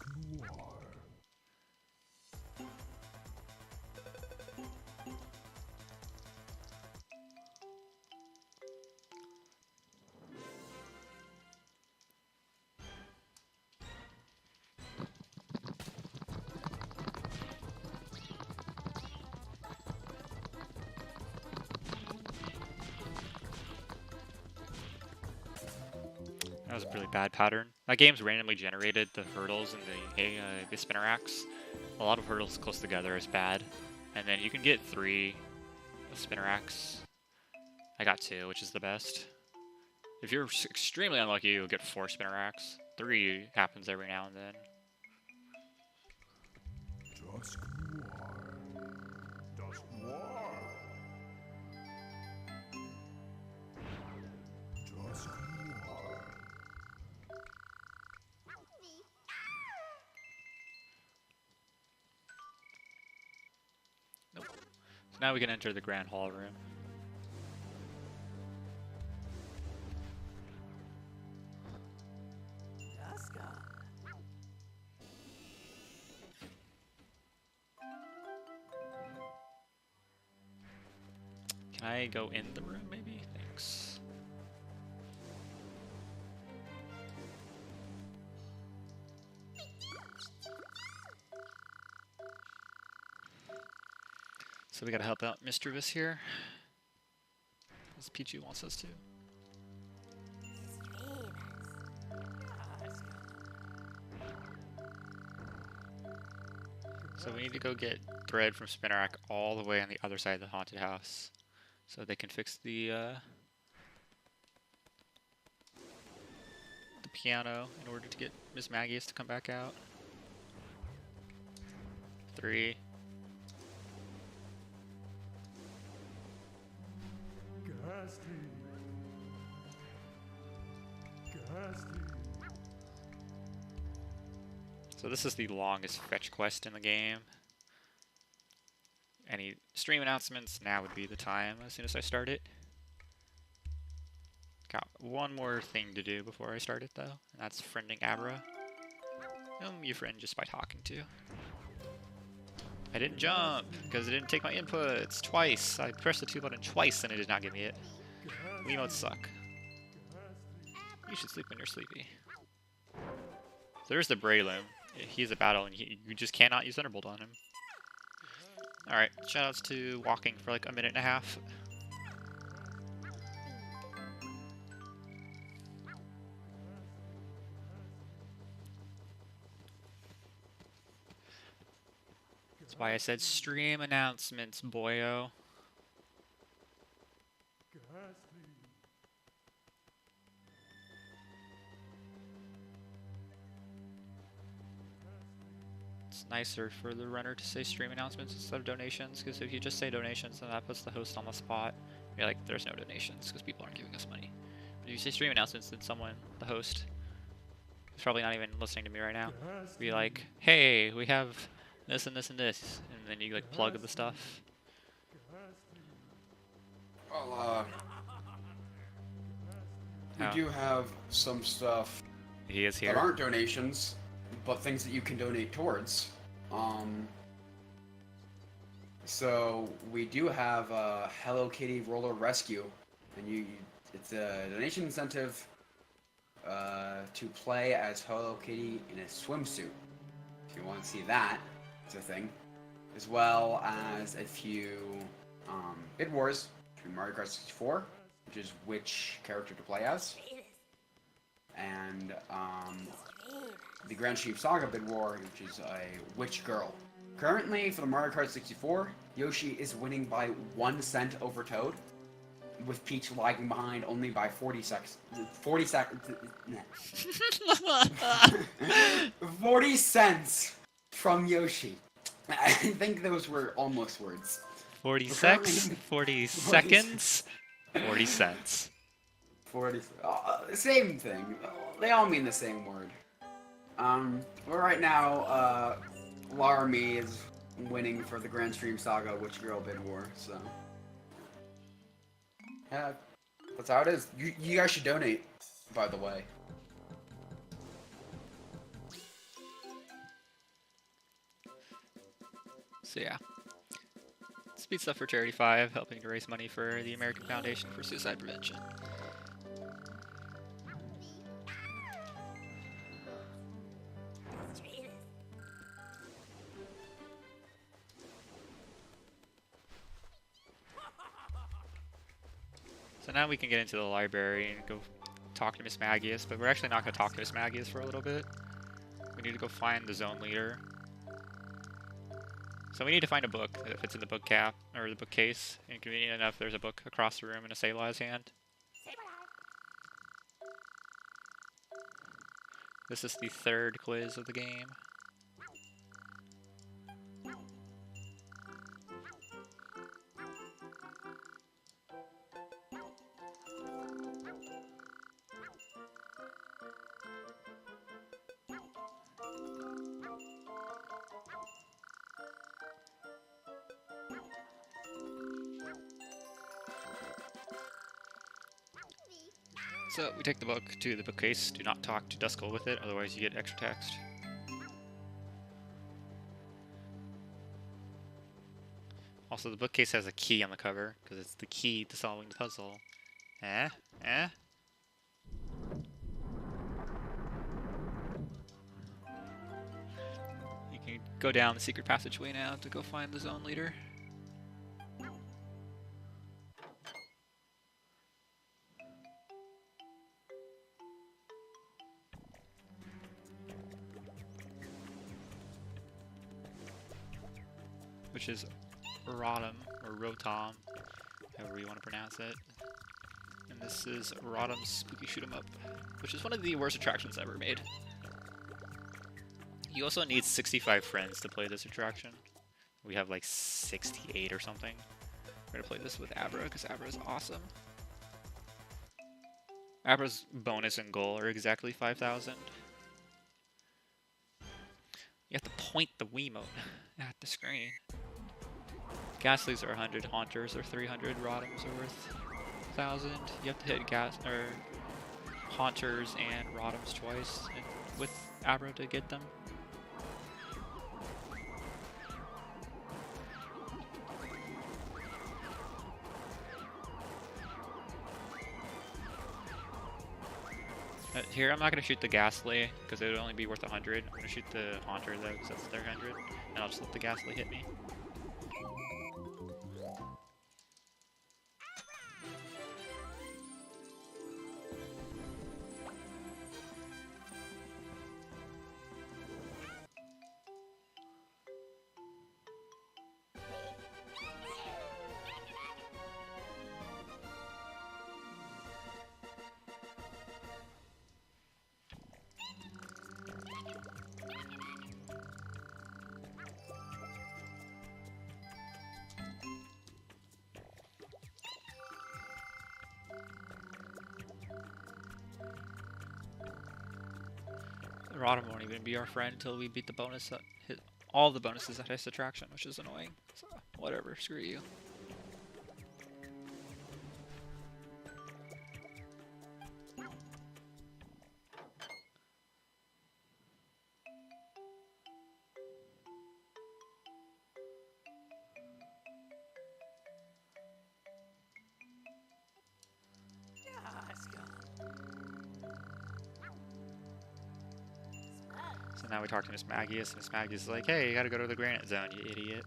That was a really bad pattern. That game's randomly generated the hurdles and the Spinneracks. A lot of hurdles close together is bad. And then you can get 3 Spinneracks. I got 2, which is the best. If you're extremely unlucky, you'll get 4 Spinneracks. 3 happens every now and then. Nope. So now we can enter the Grand Hall room. Can I go in the room, maybe? Thanks. So we gotta help out Mischievous here. As Pichu wants us to. So we need to go get bread from Spinnerack all the way on the other side of the haunted house, so they can fix the piano in order to get Miss Magius to come back out. 3. So this is the longest fetch quest in the game. Any stream announcements, now would be the time as soon as I start it. Got one more thing to do before I start it though, and that's friending Abra, whom you friend just by talking to. I didn't jump because it didn't take my inputs twice. I pressed the 2 button twice and it did not give me it. Wiimotes suck. You should sleep when you're sleepy. So there's the Breloom. He's a battle and you just cannot use Thunderbolt on him. Alright, shoutouts to walking for like a minute and a half. That's why I said stream announcements, boyo. It's nicer for the runner to say stream announcements instead of donations, because if you just say donations, then that puts the host on the spot. You're like, there's no donations, because people aren't giving us money. But if you say stream announcements, then someone, the host, is probably not even listening to me right now, be like, hey, we have this and this and this, and then you like plug the stuff. Well, we do have some stuff He is here. that aren't donations, but things that you can donate towards. So we do have a Hello Kitty Roller Rescue, and it's a donation incentive to play as Hello Kitty in a swimsuit. If you want to see that, it's a thing, as well as a few bid wars between Mario Kart 64, which is which character to play as, and the Grand Chief Saga bid war, which is a which girl. Currently, for the Mario Kart 64, Yoshi is winning by 1 cent over Toad, with Peach lagging behind only by 40 seconds. 40 seconds. 40 cents from Yoshi. I think those were almost words. 46, 40 seconds, 40 cents. 40. Same thing. They all mean the same word. But right now, Laramie is winning for the Grand Stream Saga Which Girl Bid War, so. Yeah, that's how it is. You guys should donate, by the way. So yeah. Speed Stuff for Charity 5, helping to raise money for the American Foundation for Suicide Prevention. So now we can get into the library and go talk to Miss Magius, but we're actually not going to talk to Miss Magius for a little bit. We need to go find the zone leader. So we need to find a book if it's in the book cap, or the bookcase. And convenient enough, there's a book across the room in a Sableye's hand. This is the 3rd quiz of the game. So we take the book to the bookcase. Do not talk to Duskull with it, otherwise you get extra text. Also, the bookcase has a key on the cover, because it's the key to solving the puzzle. Eh? Eh? You can go down the secret passageway now to go find the zone leader. Which is Rotom, or Rotom, however you want to pronounce it. And this is Rotom's Spooky Shoot 'em Up, which is one of the worst attractions ever made. You also need 65 friends to play this attraction. We have like 68 or something. We're gonna play this with Abra, because Abra is awesome. Abra's bonus and goal are exactly 5,000. You have to point the Wiimote at the screen. Ghastlies are 100, Haunters are 300, Rotoms are worth 1,000. You have to hit Haunters and Rotoms twice with Abra to get them. Here, I'm not going to shoot the Ghastly, because it would only be worth 100. I'm going to shoot the Haunter, though, because that's their 100. And I'll just let the Ghastly hit me. Rotom won't even be our friend until we beat the bonus that hit all the bonuses at this attraction, which is annoying. So, whatever, screw you. So now we talk to Miss Magius, and Miss Magius is like, hey, you gotta go to the Granite Zone, you idiot.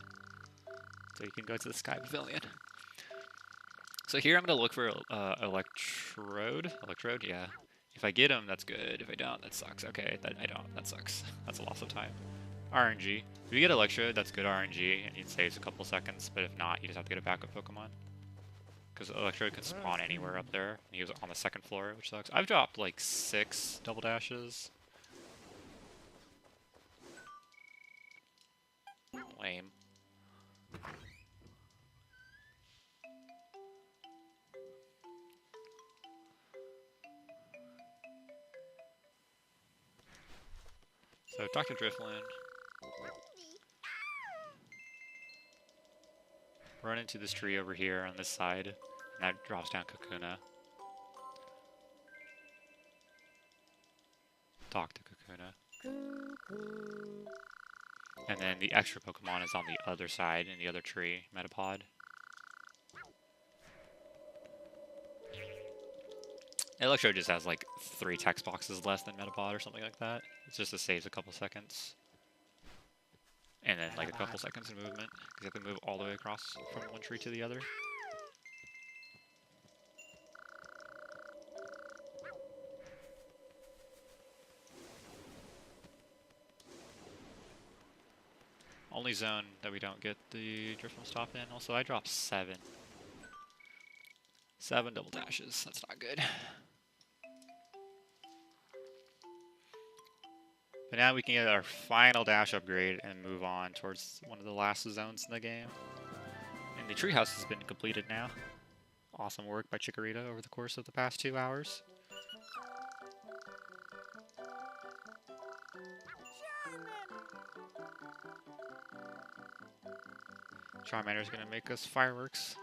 So you can go to the Sky Pavilion. So here I'm gonna look for Electrode. Electrode, yeah. If I get him, that's good. If I don't, that sucks. Okay, I don't. That sucks. That's a loss of time. RNG. If you get Electrode, that's good RNG, and it saves a couple seconds, but if not, you just have to get a backup Pokemon. Because Electrode can spawn anywhere up there. And he was on the second floor, which sucks. I've dropped like 6 double dashes. Lame. So, Dr. Driftland. Run into this tree over here on this side, and that drops down Kakuna. Talk to Kakuna. And then the extra Pokemon is on the other side, in the other tree, Metapod. Electro just has like 3 text boxes less than Metapod or something like that. It's just saves a couple seconds. And then like a couple seconds of movement, because you have to move all the way across from one tree to the other. Only zone that we don't get the Driftwood stop in. Also, I dropped 7. 7 double dashes. That's not good. But now we can get our final dash upgrade and move on towards one of the last zones in the game. And the treehouse has been completed now. Awesome work by Chikorita over the course of the past 2 hours. Charmander's gonna make us fireworks.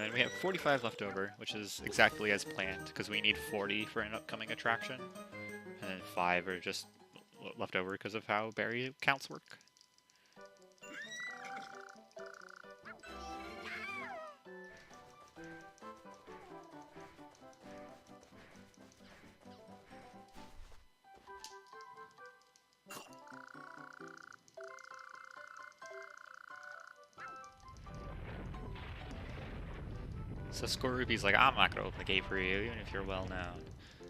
And then we have 45 left over, which is exactly as planned, because we need 40 for an upcoming attraction. And then 5 are just left over because of how berry counts work. So Skorupi's like, I'm not gonna open the gate for you, even if you're well known.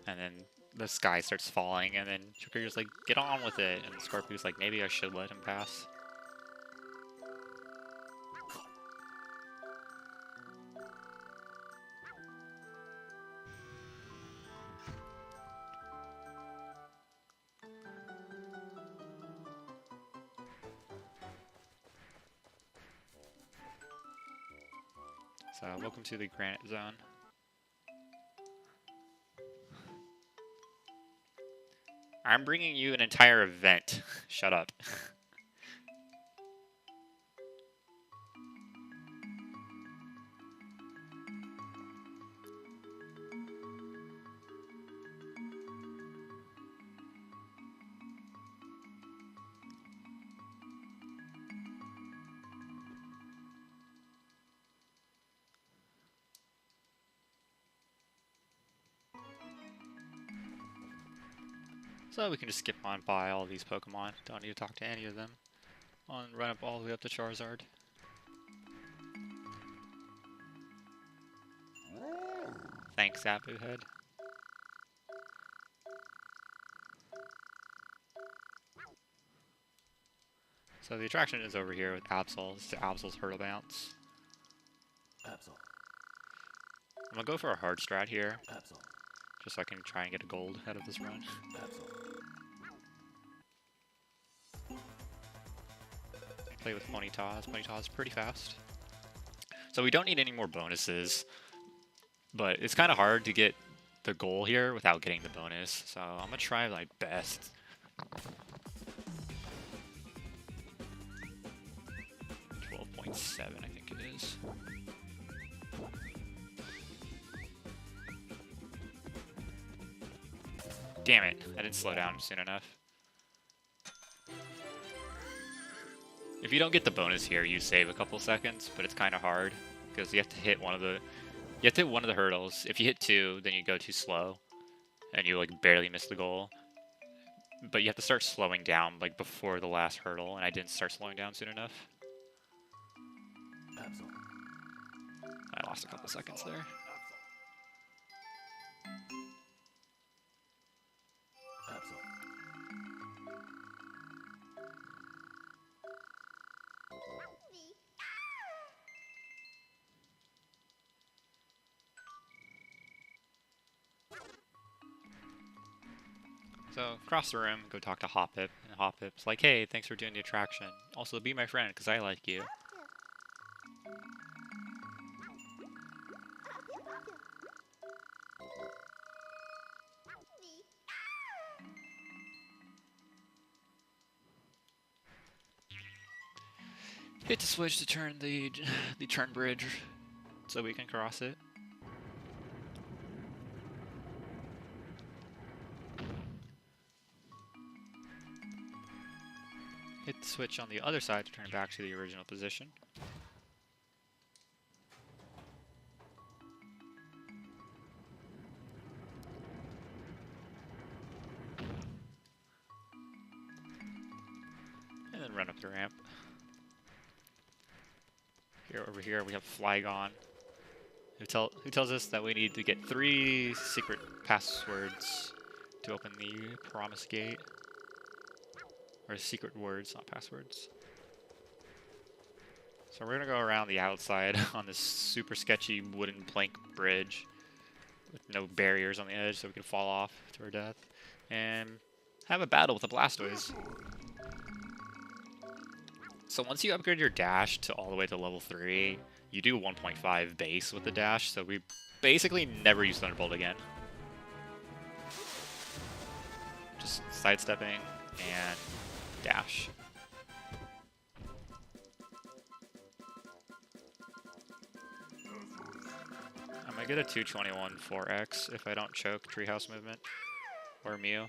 And then the sky starts falling, and then Chukuru's like, get on with it. And Scorpio's like, maybe I should let him pass. So, welcome to the Granite Zone. I'm bringing you an entire event. Shut up. So we can just skip on by all these Pokemon. Don't need to talk to any of them. I'll run up all the way up to Charizard. Thanks, Abu Head. So the attraction is over here with Absol. This is Absol's Hurdle Bounce. Absol. I'm gonna go for a hard strat here, Absol. just so I can try and get a gold out of this run. Absol. Play with Ponyta. Ponyta's pretty fast. So we don't need any more bonuses, but it's kind of hard to get the goal here without getting the bonus. So I'm gonna try my best. .7, I think it is. Damn it, I didn't slow down soon enough. If you don't get the bonus here, you save a couple seconds, but it's kind of hard because you have to hit one of the hurdles. If you hit 2, then you go too slow and you like barely miss the goal. But you have to start slowing down like before the last hurdle, and I didn't start slowing down soon enough. I lost a couple seconds there. So, across the room, go talk to Hoppip, and Hoppip's like, hey, thanks for doing the attraction. Also, be my friend, because I like you. Hit the switch to turn the turn bridge, so we can cross it. Hit the switch on the other side to turn it back to the original position. And then run up the ramp. Here, over here, we have Flygon, who tells us that we need to get 3 secret passwords to open the Promise Gate. Or secret words, not passwords. So we're gonna go around the outside on this super sketchy wooden plank bridge with no barriers on the edge so we can fall off to our death. And have a battle with a Blastoise. So once you upgrade your dash to all the way to level 3, you do 1.5 base with the dash, so we basically never use Thunderbolt again. Just sidestepping and dash. I get a 221 4x if I don't choke Treehouse Movement or Mew.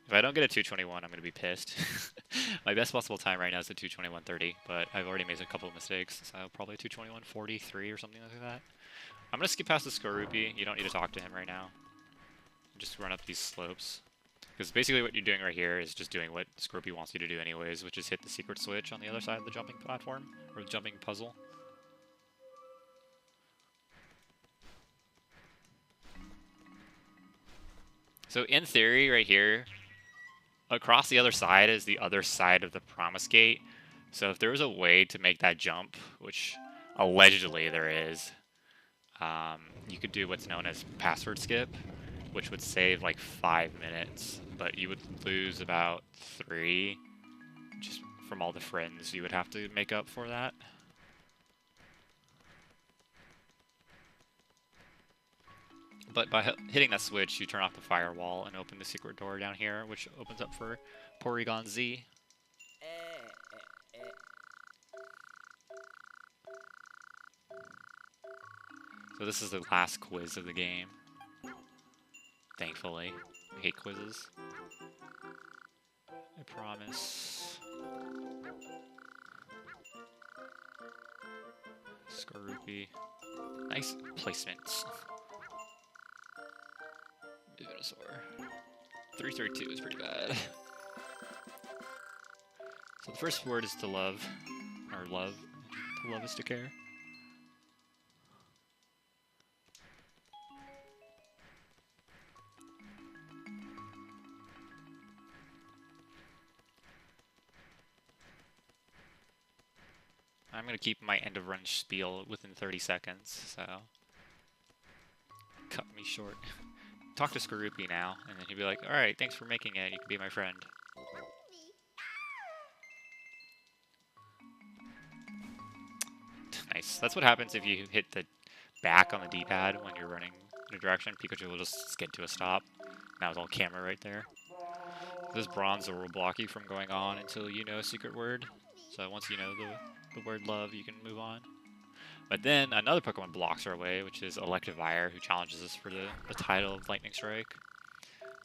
If I don't get a 221, I'm going to be pissed. My best possible time right now is a 221.30, but I've already made a couple of mistakes, so probably 221.43 or something like that. I'm going to skip past the Skorupi. You don't need to talk to him right now. Just run up these slopes. Because basically what you're doing right here is just doing what Skorupi wants you to do anyways, which is hit the secret switch on the other side of the jumping platform, or the jumping puzzle. So in theory, right here, across the other side is the other side of the Promise Gate. So if there was a way to make that jump, which allegedly there is, you could do what's known as password skip, which would save like 5 minutes, but you would lose about 3 just from all the friends you would have to make up for that. But by hitting that switch, you turn off the firewall and open the secret door down here, which opens up for Porygon Z. So this is the last quiz of the game. Thankfully. I hate quizzes. I promise. Skorupi. Nice placements. Venusaur. 332 is pretty bad. So the first word is to love. Or love. To love is to care. I'm going to keep my end of run spiel within 30 seconds, so cut me short. Talk to Skorupi now, and then he'll be like, alright, thanks for making it, you can be my friend. Nice. That's what happens if you hit the back on the D-pad when you're running in a direction. Pikachu will just skid to a stop. That was all camera right there. This bronze will block you from going on until you know a secret word. So once you know the word love, you can move on. But then another Pokemon blocks our way, which is Electivire, who challenges us for the title of Lightning Strike.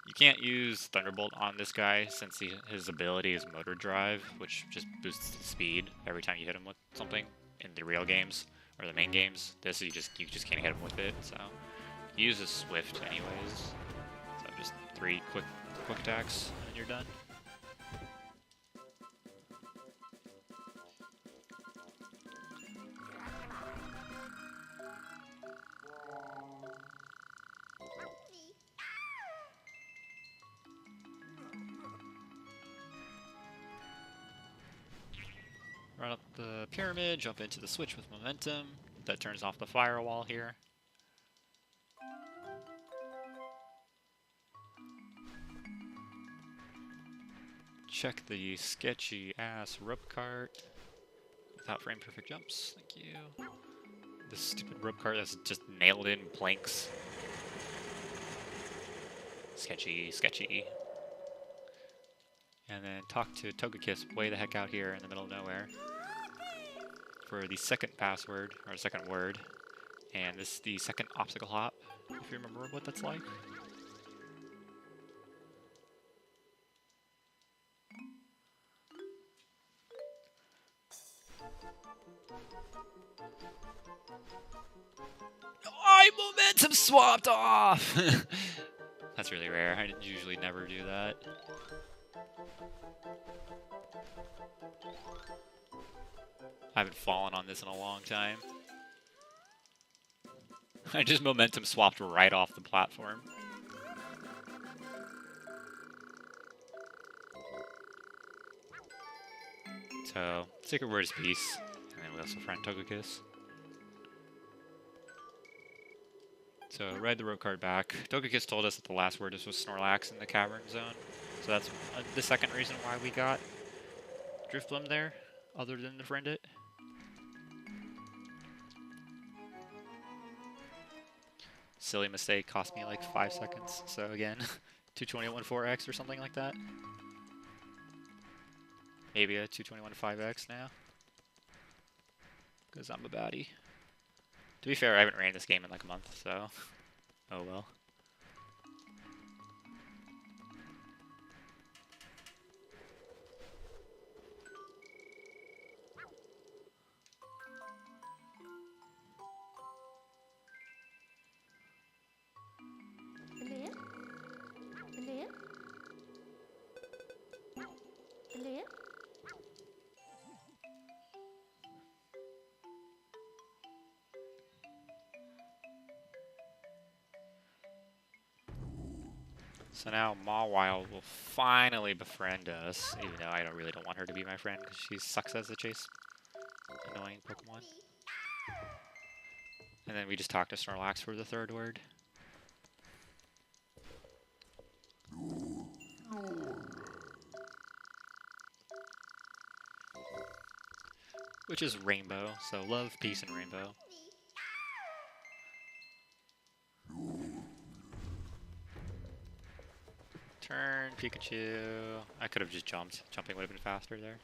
You can't use Thunderbolt on this guy since his ability is Motor Drive, which just boosts the speed every time you hit him with something in the real games or the main games. This you just can't hit him with it. So he uses Swift anyways. So just 3 quick attacks and you're done. Run up the pyramid, jump into the switch with momentum. That turns off the firewall here. Check the sketchy ass rope cart without frame perfect jumps. Thank you. This stupid rope cart that's just nailed in planks. Sketchy, sketchy. And then talk to Togekiss way the heck out here in the middle of nowhere for the second password, or second word. And this is the second obstacle hop, if you remember what that's like. I momentum swapped off! That's really rare. I usually never do that. I haven't fallen on this in a long time. I just momentum swapped right off the platform. So, secret word is peace. And then we also friend Togekiss. So, ride the road card back. Togekiss told us that the last word was Snorlax in the cavern zone. So that's the second reason why we got Drifblim there, other than the friend it. Silly mistake, cost me like 5 seconds. So again, 221 4x or something like that. Maybe a 221 5x now. because I'm a baddie. To be fair, I haven't ran this game in like a month, so oh well. So now Mawile will finally befriend us, even though I really don't want her to be my friend because she sucks as a chase annoying Pokemon. And then we just talk to Snorlax for the third word. Which is rainbow, so love, peace, and rainbow. Turn, Pikachu. I could have just jumped. Jumping would have been faster there.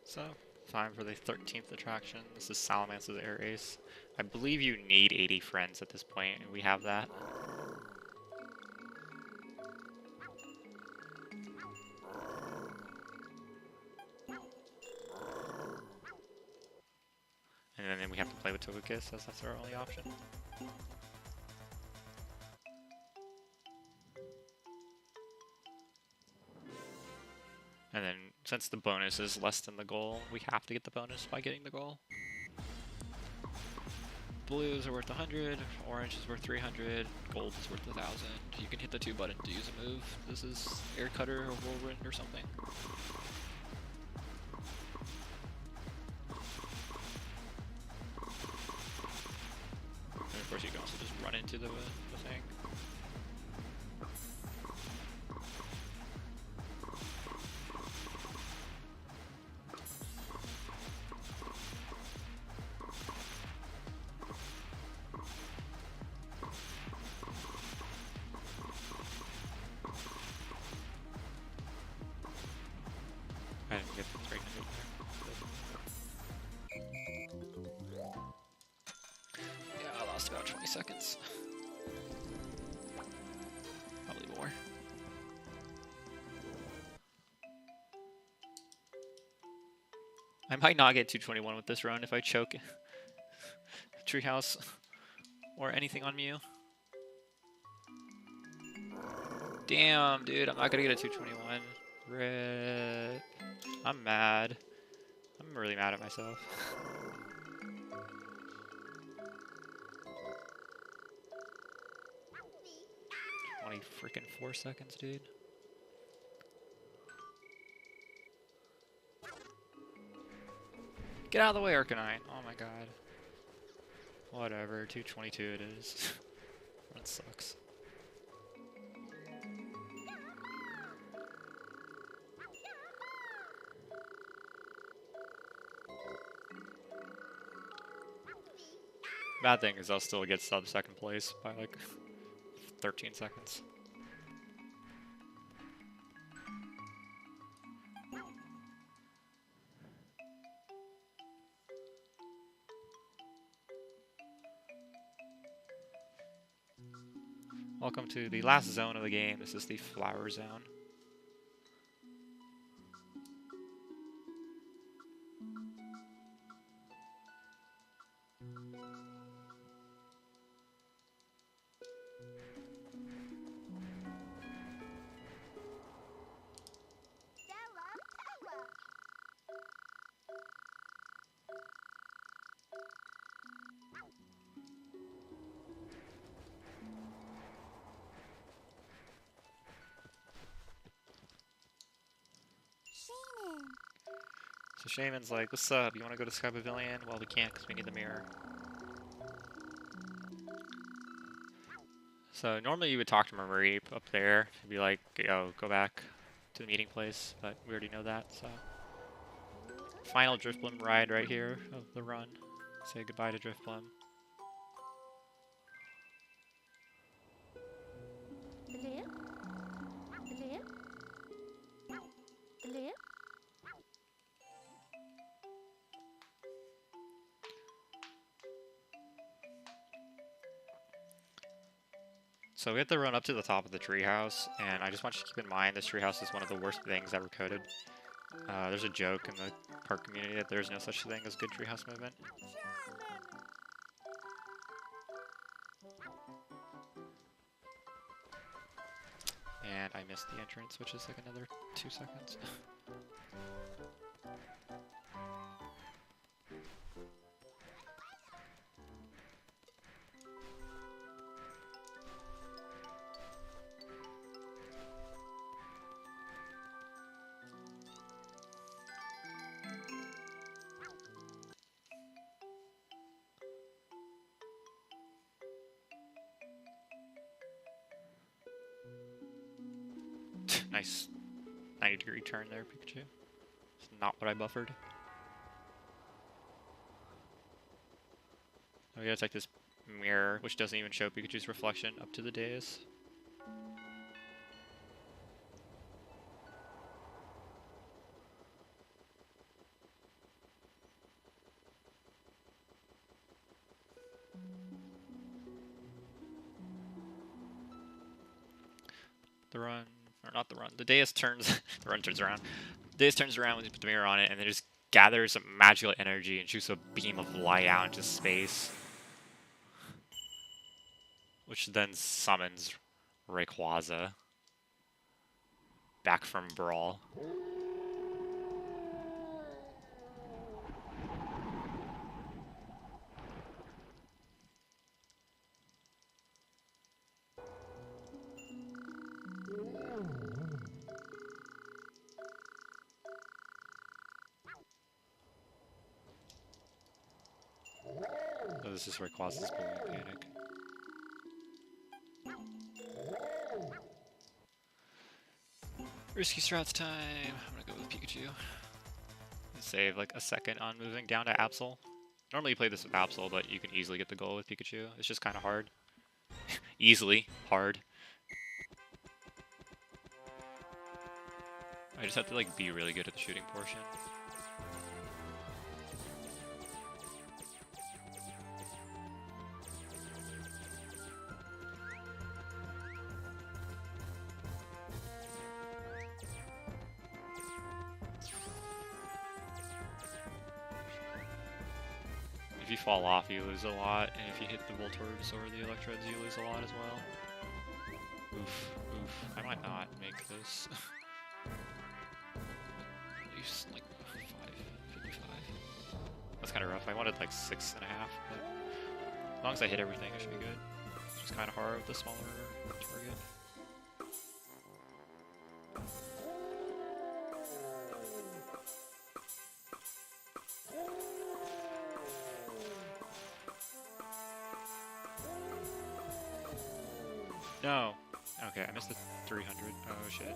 So, time for the 13th attraction. This is Salamance's Air Ace. I believe you need 80 friends at this point, and we have that. And then we have to play with Togekiss, as that's our only option. And then, since the bonus is less than the goal, we have to get the bonus by getting the goal. Blues are worth 100, orange is worth 300, gold is worth 1,000. You can hit the 2 button to use a move. This is Air Cutter or Whirlwind or something. And of course you can also just run into the thing. I didn't get the 300 there. Yeah, I lost about 20 seconds. Probably more. I might not get 221 with this run if I choke Treehouse or anything on Mew. Damn, dude, I'm not gonna get a 221. Rip. I'm mad. I'm really mad at myself. 20 freaking 4 seconds, dude. Get out of the way, Arcanine. Oh my god. Whatever, 222 it is. That sucks. Bad thing is I'll still get sub second place by like 13 seconds. Welcome to the last zone of the game. This is the flower zone. So Shaman's like, what's up? You want to go to Sky Pavilion? Well, we can't because we need the mirror. So normally you would talk to Marie up there and be like, yo, go back to the meeting place, but we already know that, so. Final Driftbloom ride right here of the run. Say goodbye to Driftbloom. So we have to run up to the top of the treehouse, and I just want you to keep in mind this treehouse is one of the worst things ever coded. There's a joke in the park community that there's no such thing as good treehouse movement. And I missed the entrance, which is like another 2 seconds. Nice 90-degree turn there, Pikachu. It's not what I buffered. We gotta take this mirror, which doesn't even show Pikachu's reflection, up to the dais. The run, or not the run, the dais turns, the run turns around. The dais turns around when you put the mirror on it, and then it just gathers some magical energy and shoots a beam of light out into space. Which then summons Rayquaza back from Brawl. Oh, this is Rayquaza's balloon panic. Risky strats time. I'm gonna go with Pikachu. Save like a second on moving down to Absol. Normally you play this with Absol, but you can easily get the goal with Pikachu. It's just kind of hard. Easily hard. I just have to like be really good at the shooting portion. If you fall off, you lose a lot, and if you hit the Voltorbs or the Electrodes, you lose a lot as well. Oof, oof. I might not make this. At least like 5:55. That's kind of rough. I wanted like 6.5, but as long as I hit everything, it should be good. It's just kind of hard with the smaller target. No. Okay, I missed the 300. Oh shit.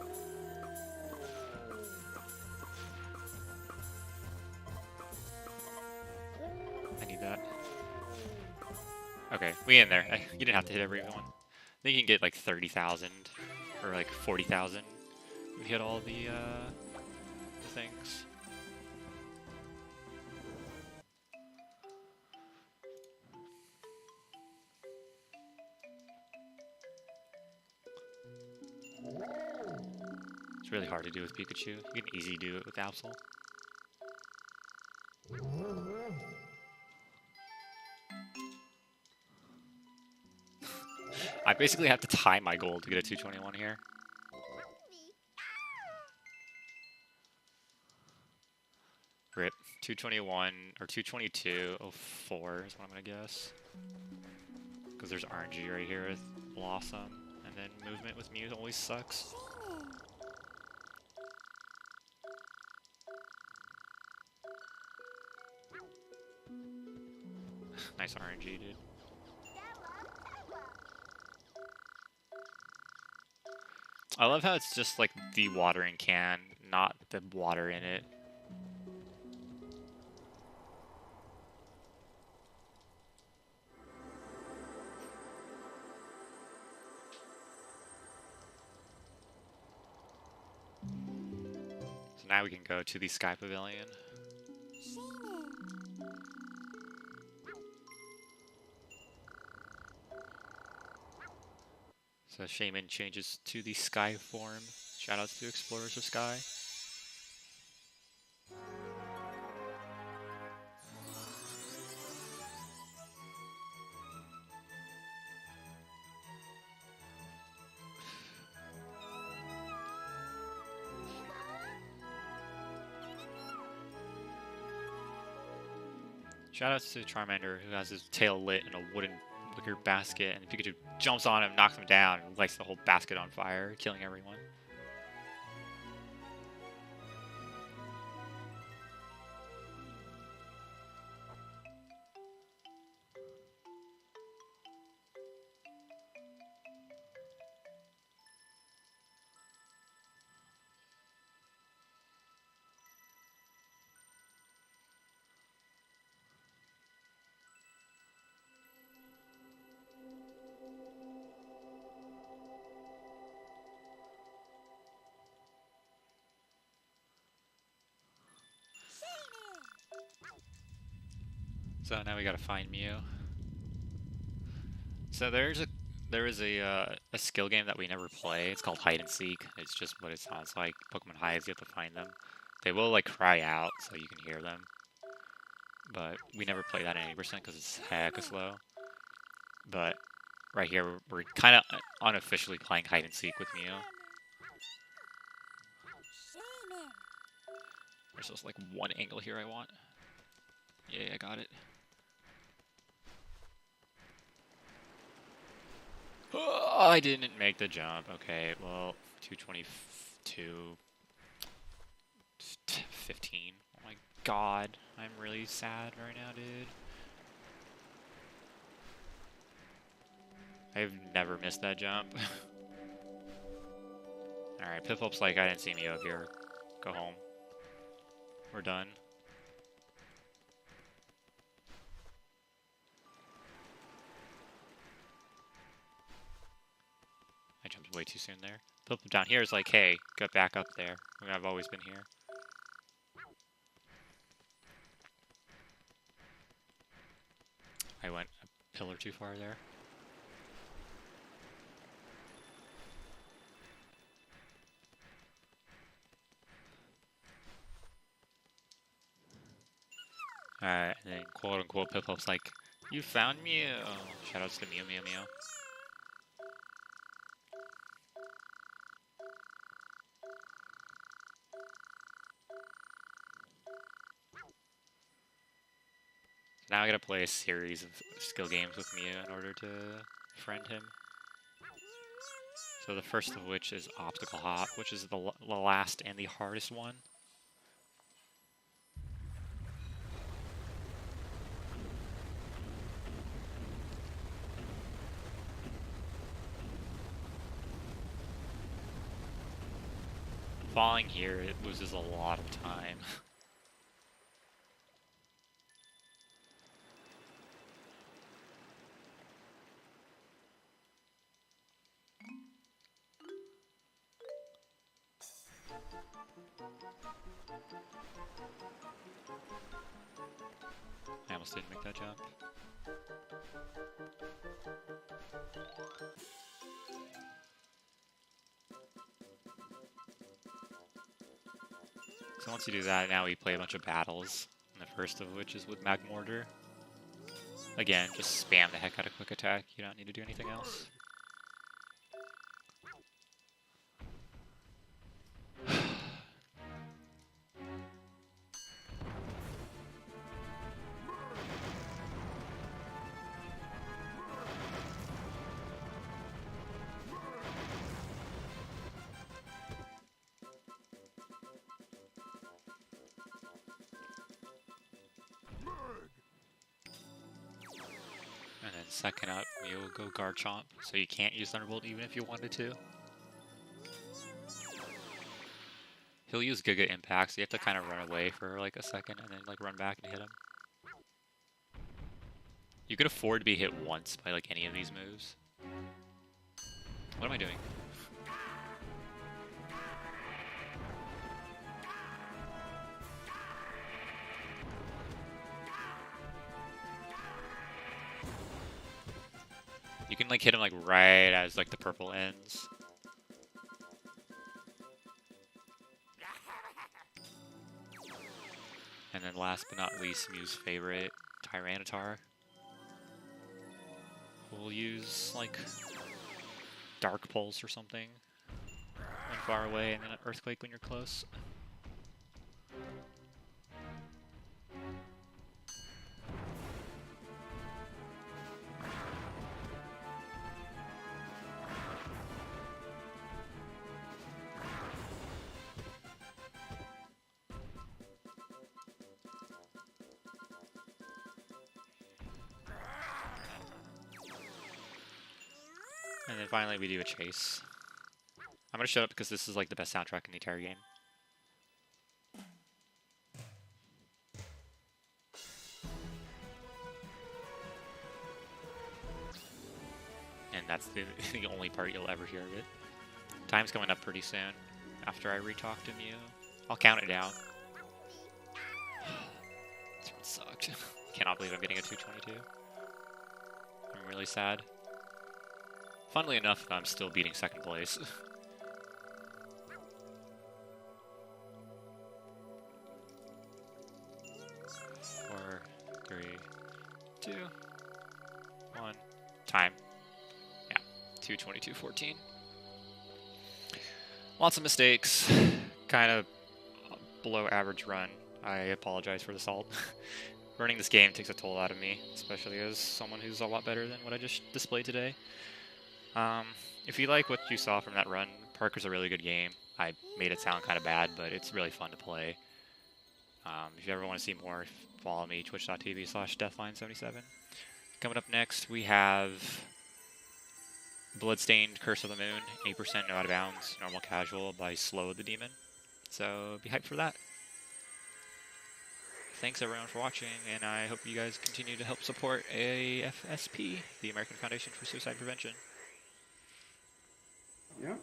I need that. Okay, we in there. You didn't have to hit everyone. I think you can get like 30,000 or like 40,000 if you hit all the things. It's really hard to do with Pikachu. You can easily do it with Absol. I basically have to tie my goal to get a 221 here. Rip. 221 or 222.04 is what I'm gonna guess. Because there's RNG right here with Blossom, and then movement with Mew always sucks. Nice RNG, dude. I love how it's just like the watering can, not the water in it. So now we can go to the Sky Pavilion. So Shaman changes to the Sky form. Shoutouts to Explorers of Sky. Shoutouts to Charmander, who has his tail lit in a wooden wicker basket, and Pikachu jumps on him, knocks him down, and lights the whole basket on fire, killing everyone. So now we gotta find Mew. So there is a skill game that we never play. It's called Hide and Seek. It's just what it sounds like. Pokemon hides, you have to find them. They will like cry out so you can hear them. But we never play that at 80% because it's hecka slow. But right here we're kind of unofficially playing Hide and Seek with Mew. There's just like one angle here I want. Yeah, I got it. Oh, I didn't make the jump. Okay, well, 222, 15. Oh my god, I'm really sad right now, dude. I've never missed that jump. Alright, Piplups like, I didn't see me up here. Go home. We're done. I jumped way too soon there. Piplup down here is like, hey, get back up there. I mean, I've always been here. I went a pillar too far there. Alright, and then quote-unquote Piplup's like, you found Mew! Shoutouts to Mew Mew Mew. Now I gotta play a series of skill games with Mew in order to friend him. So the first of which is Obstacle Hop, which is the last and the hardest one. Falling here, it loses a lot of time. I almost didn't make that jump. So once you do that, now we play a bunch of battles. And the first of which is with Magmortar. Again, just spam the heck out of Quick Attack. You don't need to do anything else. And then second up, you'll go Garchomp, so you can't use Thunderbolt even if you wanted to. He'll use Giga Impact, so you have to kind of run away for like a second and then like run back and hit him. You could afford to be hit once by like any of these moves. What am I doing? You can like hit him like right as like the purple ends. And then last but not least, Mew's favorite, Tyranitar. We'll use like Dark Pulse or something when far away, and then an Earthquake when you're close. And then finally we do a chase. I'm gonna shut up because this is like the best soundtrack in the entire game. And that's the only part you'll ever hear of it. Time's coming up pretty soon after I re-talk to Mew. I'll count it down. This one sucked. Cannot believe I'm getting a 222. I'm really sad. Funnily enough, I'm still beating second place. 4, 3, 2, 1. Time. Yeah, 2:22:14. Lots of mistakes. Kind of below average run. I apologize for the salt. Running this game takes a toll out of me, especially as someone who's a lot better than what I just displayed today. If you like what you saw from that run, Parker's a really good game. I made it sound kind of bad, but it's really fun to play. If you ever want to see more, follow me, twitch.tv/deathline77. Coming up next, we have Bloodstained Curse of the Moon, 8% no out of bounds, normal casual by Slow the Demon. So be hyped for that. Thanks everyone for watching, and I hope you guys continue to help support AFSP, the American Foundation for Suicide Prevention. Yeah.